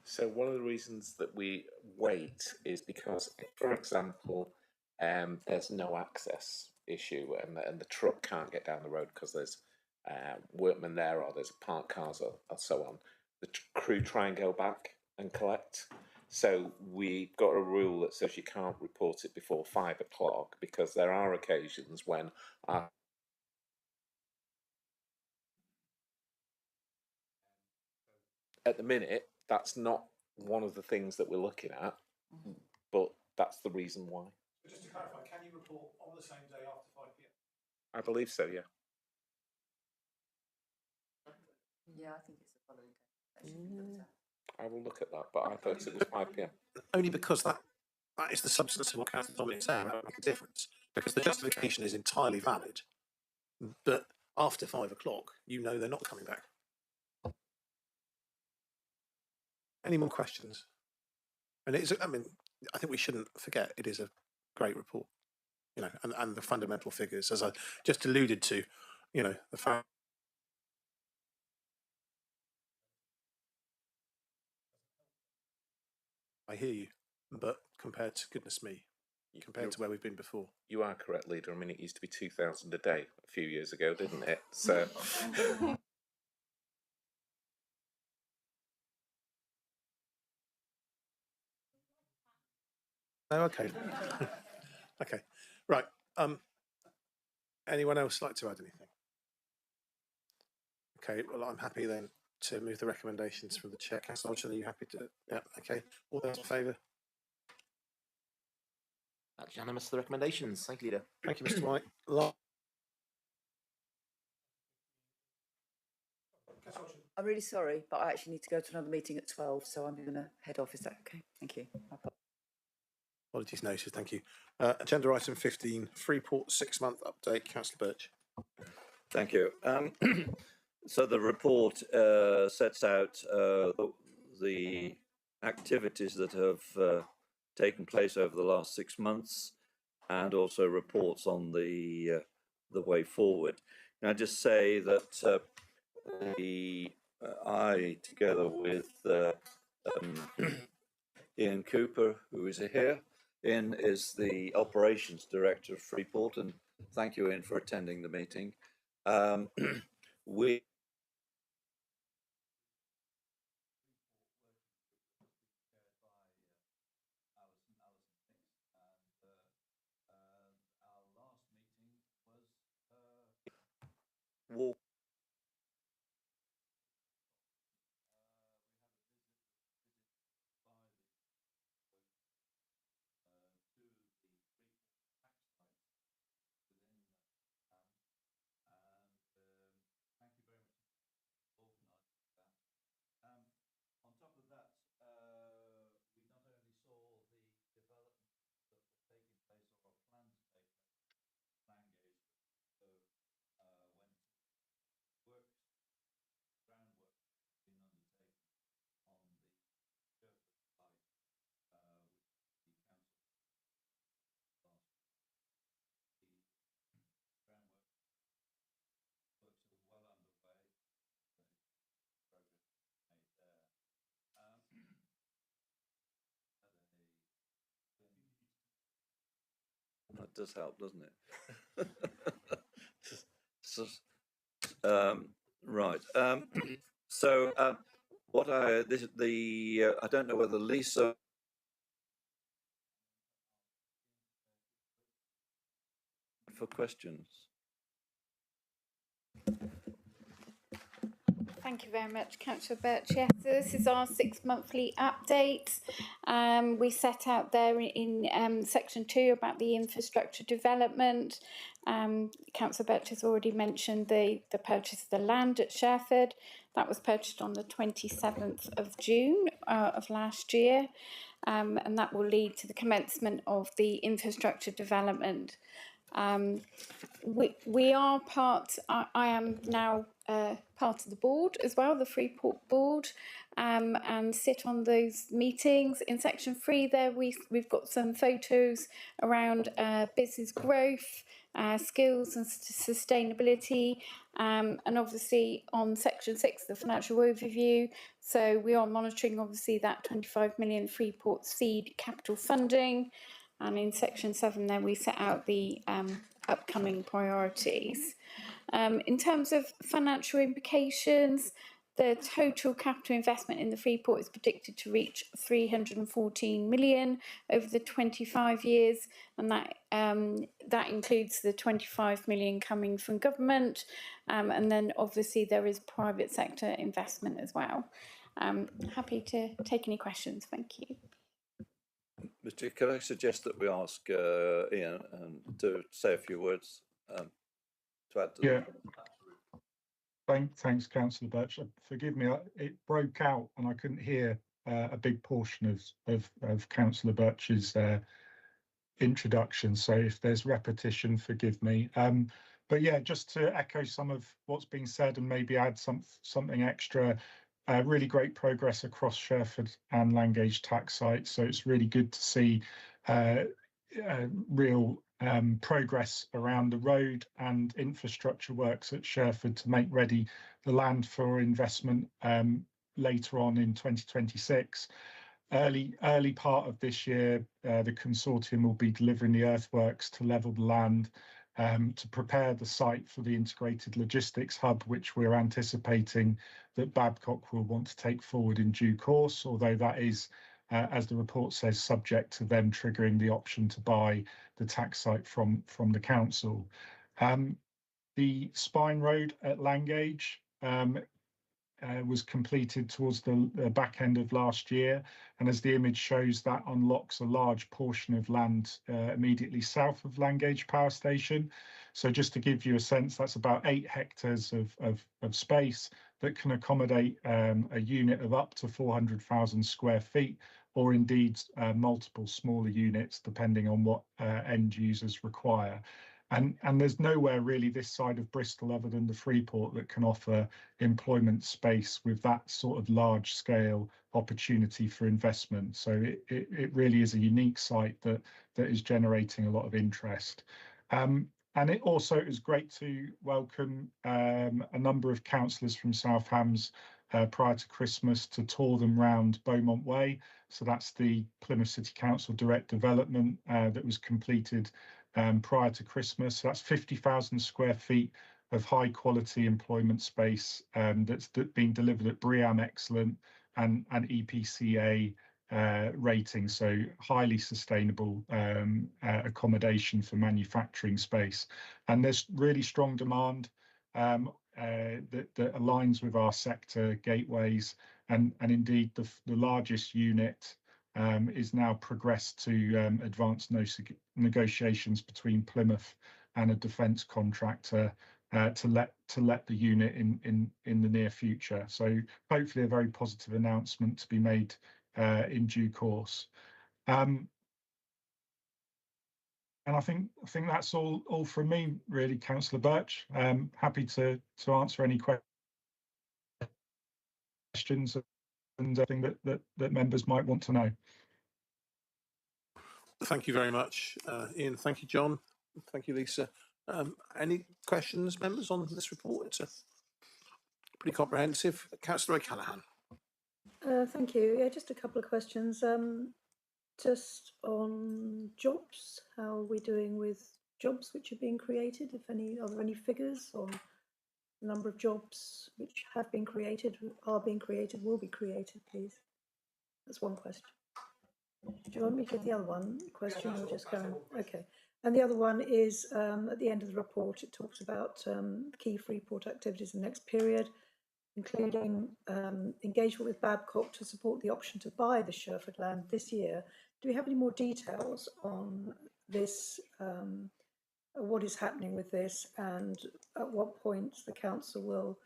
So one of the reasons that we wait is because, for example, there's no access issue and the truck can't get down the road because there's workmen there or there's parked cars or so on. The crew try and go back and collect. So we've got a rule that says you can't report it before 5 o'clock because there are occasions when at the minute, that's not one of the things that we're looking at, but that's the reason why. Just to clarify, can you report on the same day after 5 p.m? I believe so, yeah. Yeah, I think it's the following day. I will look at that, but I thought it was 5 p.m. Only because that is the substance of what Councillor Dommett is saying. That would make a difference because the justification is entirely valid, but after 5 o'clock, you know they're not coming back. Any more questions? And it's, I mean, I think we shouldn't forget it is a great report, you know, and the fundamental figures, as I just alluded to, you know, the fact. I hear you, but compared to, goodness me, compared to where we've been before. You are correct, Leader. I mean, it used to be 2,000 a day a few years ago, didn't it? So. Oh, okay. Okay, right. Anyone else like to add anything? Okay, well, I'm happy then to move the recommendations from the chair. Councillor Hodgson, are you happy to? Yeah, okay. All those in favour? That's unanimous for the recommendations. Thank you, Leader. Thank you, Mr. White. I'm really sorry, but I actually need to go to another meeting at 12, so I'm going to head off. Is that okay? Thank you. Apologies noted, thank you. Agenda item 15, Freeport 6-month update. Councillor Birch. Thank you. So the report sets out the activities that have taken place over the last 6 months, and also reports on the way forward. Can I just say that I, together with Ian Cooper, who is here. Ian is the Operations Director of Freeport, and thank you, Ian, for attending the meeting. We walk on top of that, we not only saw the developments that were taking place or are planned to take place in Langage, but also went to does help, doesn't it? So, right. So what I this the I don't know whether Lisa for questions. Thank you very much, Councillor Birch. Yes, so this is our 6 monthly update. We set out there in section 2 about the infrastructure development. Councillor Birch has already mentioned the purchase of the land at Sherford. That was purchased on the 27th of June of last year, and that will lead to the commencement of the infrastructure development. We are part, I am now part of the board as well, the Freeport board, and sit on those meetings. In section 3 there we've got some photos around business growth, skills and sustainability, and obviously on section 6 the financial overview. So we are monitoring obviously that 25 million Freeport seed capital funding. And in section 7 there we set out the upcoming priorities. In terms of financial implications, the total capital investment in the Freeport is predicted to reach 314 million over the 25 years, and that includes the 25 million coming from government, and then obviously there is private sector investment as well. Happy to take any questions, thank you. Mr. Could I suggest that we ask Ian to say a few words to add to yeah. Thanks, Councillor Birch. Forgive me, it broke out and I couldn't hear a big portion of Councillor Birch's introduction. So if there's repetition, forgive me. But yeah, just to echo some of what's been said and maybe add something extra. Really great progress across Sherford and Langage tax sites. So it's really good to see real progress around the road and infrastructure works at Sherford to make ready the land for investment later on in 2026. Early part of this year, the consortium will be delivering the earthworks to level the land to prepare the site for the integrated logistics hub, which we're anticipating that Babcock will want to take forward in due course, although that is, as the report says, subject to them triggering the option to buy the tax site from the council. The spine road at Langage was completed towards the back end of last year, and as the image shows, that unlocks a large portion of land immediately south of Langage Power Station. So just to give you a sense, that's about 8 hectares of space that can accommodate a unit of up to 400,000 square feet, or indeed multiple smaller units depending on what end users require. And there's nowhere really this side of Bristol other than the Freeport that can offer employment space with that sort of large scale opportunity for investment. So it really is a unique site that is generating a lot of interest. And it also is great to welcome a number of councillors from South Hams prior to Christmas to tour them round Beaumont Way. So that's the Plymouth City Council direct development that was completed prior to Christmas. So that's 50,000 square feet of high quality employment space that's being delivered at BREEAM Excellent and EPCA rating, so highly sustainable accommodation for manufacturing space. And there's really strong demand that aligns with our sector gateways, and indeed the largest unit is now progressed to advanced negotiations between Plymouth and a defence contractor to let the unit in the near future. So hopefully a very positive announcement to be made in due course. And I think that's all from me really, Councillor Birch. Happy to answer any questions and anything that members might want to know. Thank you very much, Ian. Thank you, John. Thank you, Lisa. Any questions, members, on this report? It's pretty comprehensive. Councillor O'Callaghan. Thank you. Yeah, just a couple of questions. Just on jobs, how are we doing with jobs which are being created? If any, are there any figures on the number of jobs which have been created, are being created, will be created, please? That's one question. Do you want me to get the other one question or just go? Okay. And the other one is at the end of the report, it talks about key Freeport activities in the next period, including engagement with Babcock to support the option to buy the Sherford land this year. Do we have any more details on this, what is happening with this, and at what point the council will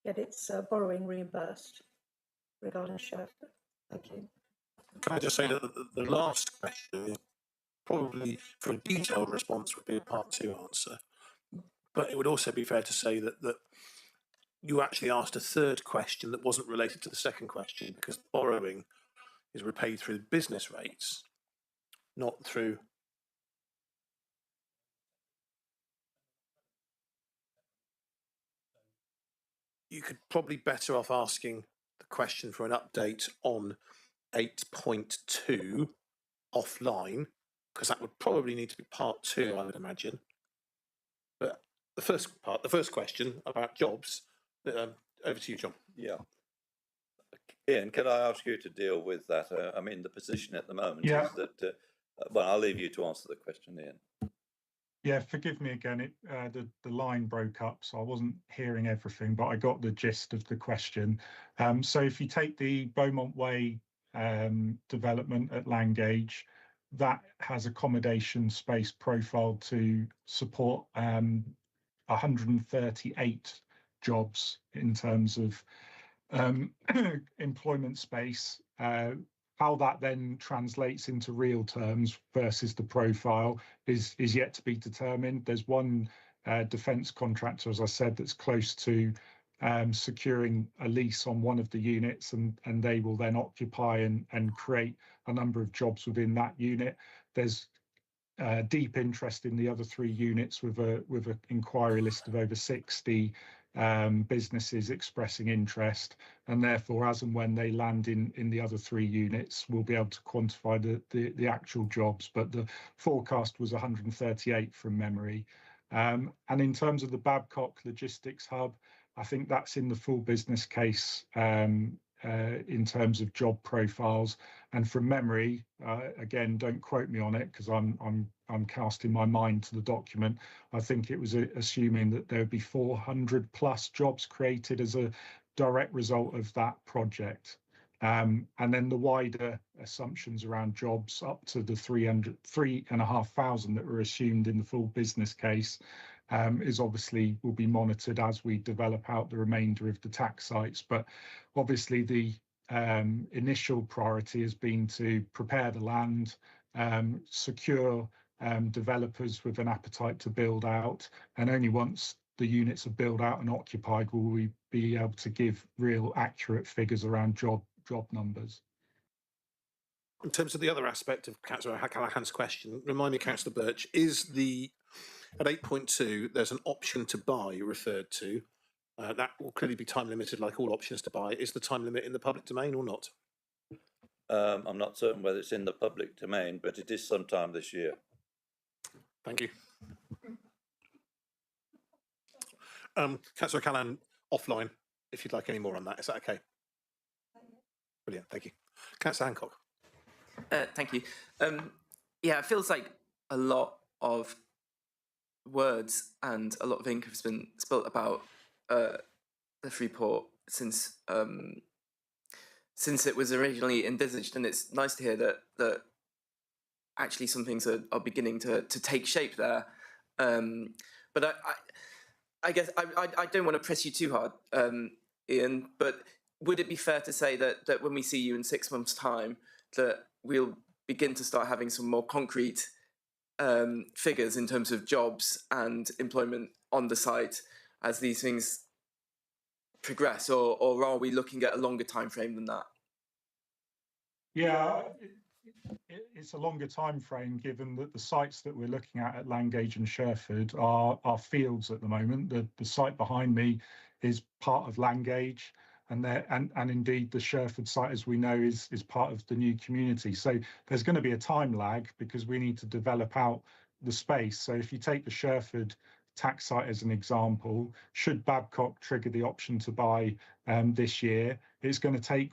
get its borrowing reimbursed regarding Sherford? Thank you. Can I just say that the last question is probably, for a detailed response, would be a part 2 answer. But it would also be fair to say that you actually asked a third question that wasn't related to the second question, because borrowing is repaid through business rates, not through. You could probably better off asking the question for an update on 8.2 offline, because that would probably need to be part 2, I would imagine. But the first question about jobs, over to you, John. Yeah. Ian, can I ask you to deal with that? I mean, the position at the moment is that, well, I'll leave you to answer the question, Ian. Yeah, forgive me again, the line broke up, so I wasn't hearing everything, but I got the gist of the question. So if you take the Beaumont Way development at Langage, that has accommodation space profile to support 138 jobs in terms of employment space. How that then translates into real terms versus the profile is yet to be determined. There's one defence contractor, as I said, that's close to securing a lease on one of the units, and they will then occupy and create a number of jobs within that unit. There's deep interest in the other 3 units with an inquiry list of over 60 businesses expressing interest, and therefore as and when they land in the other 3 units, we'll be able to quantify the actual jobs, but the forecast was 138 from memory. And in terms of the Babcock Logistics Hub, I think that's in the full business case in terms of job profiles, and from memory, again, don't quote me on it because I'm casting my mind to the document. I think it was assuming that there would be 400 plus jobs created as a direct result of that project. And then the wider assumptions around jobs up to the 3,500 that were assumed in the full business case is obviously will be monitored as we develop out the remainder of the tax sites. But obviously the initial priority has been to prepare the land, secure developers with an appetite to build out, and only once the units are built out and occupied will we be able to give real accurate figures around job numbers. In terms of the other aspect of Councillor Callaghan's question, remind me, Councillor Birch, is at 8.2 there's an option to buy referred to? That will clearly be time limited, like all options to buy. Is the time limit in the public domain or not? I'm not certain whether it's in the public domain, but it is sometime this year. Thank you. Councillor Callaghan, offline, if you'd like any more on that. Is that okay? Brilliant, thank you. Councillor Hancock. Thank you. Yeah, it feels like a lot of words and a lot of ink has been spilt about the Freeport since it was originally envisaged, and it's nice to hear that actually some things are beginning to take shape there. But I guess I don't want to press you too hard, Ian, but would it be fair to say that when we see you in 6 months' time, that we'll begin to start having some more concrete figures in terms of jobs and employment on the site as these things progress, or are we looking at a longer time frame than that? Yeah, it's a longer time frame given that the sites that we're looking at Langage and Sherford are fields at the moment. The site behind me is part of Langage. and indeed the Sherford site, as we know, is part of the new community. So there's going to be a time lag because we need to develop out the space. So if you take the Sherford tax site as an example, should Babcock trigger the option to buy this year, it's going to take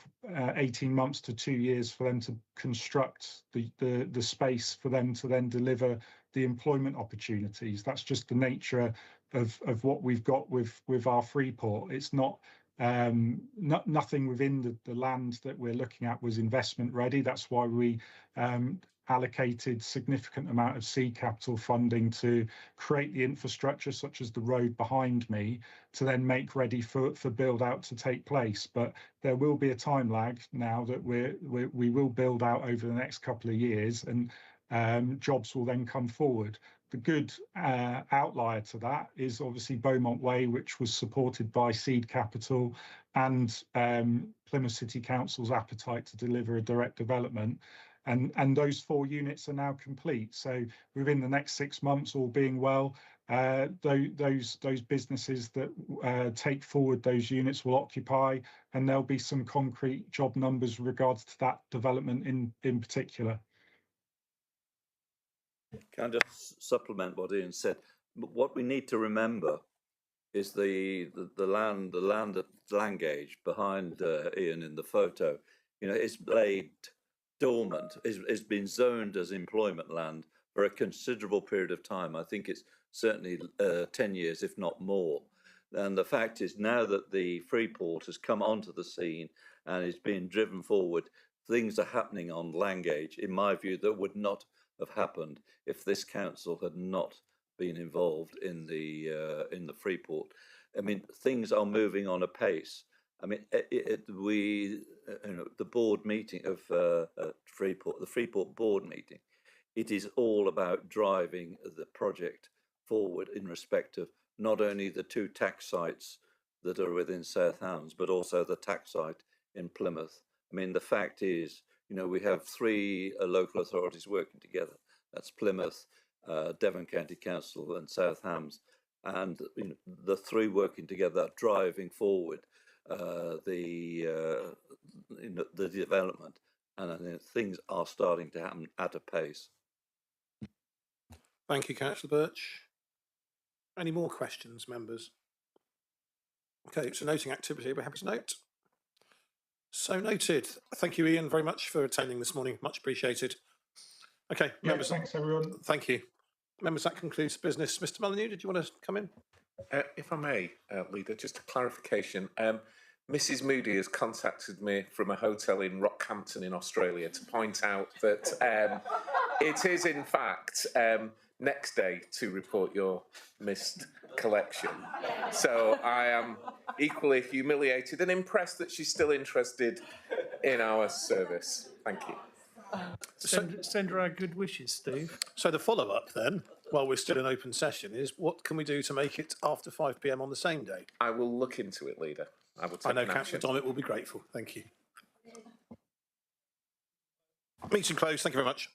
18 months to 2 years for them to construct the space for them to then deliver the employment opportunities. That's just the nature of what we've got with our Freeport. It's not nothing within the land that we're looking at was investment ready. That's why we allocated significant amount of seed capital funding to create the infrastructure, such as the road behind me, to then make ready for build out to take place. But there will be a time lag now that we will build out over the next couple of years, and jobs will then come forward. The good outlier to that is obviously Beaumont Way, which was supported by seed capital and Plymouth City Council's appetite to deliver a direct development. And those 4 units are now complete. So within the next 6 months, all being well, those businesses that take forward those units will occupy, and there'll be some concrete job numbers with regards to that development in particular. Can I just supplement what Ian said? What we need to remember is the land at Langage behind Ian in the photo. You know, it's laid dormant. It's been zoned as employment land for a considerable period of time. I think it's certainly 10 years, if not more. And the fact is, now that the Freeport has come onto the scene and is being driven forward, things are happening on Langage, in my view, that would not have happened if this council had not been involved in the Freeport. I mean, things are moving on a pace. I mean, the board meeting of Freeport, the Freeport board meeting, it is all about driving the project forward in respect of not only the 2 tax sites that are within South Hams, but also the tax site in Plymouth. I mean, the fact is, you know, we have 3 local authorities working together. That's Plymouth, Devon County Council and South Hams. And you know, the 3 working together, driving forward the development. And I think things are starting to happen at a pace. Thank you, Councillor Birch. Any more questions, members? Okay, it's a noting activity. We're happy to note. So noted. Thank you, Ian, very much for attending this morning. Much appreciated. Okay, Yeah, members. thanks, everyone. Thank you. Members, that concludes business. Mr. Molyneux, did you want to come in? If I may, Leader, just a clarification. Mrs. Moody has contacted me from a hotel in Rockhampton in Australia to point out that it is, in fact, next day to report your missed collection. So I am equally humiliated and impressed that she's still interested in our service. Thank you. Send her our good wishes, Steve. So the follow-up then, while we're still in open session, is what can we do to make it after 5 p.m. on the same day? I will look into it, Leader. I will take I know an Councillor action. Dommett will be grateful. Thank you. Meeting closed. Thank you very much.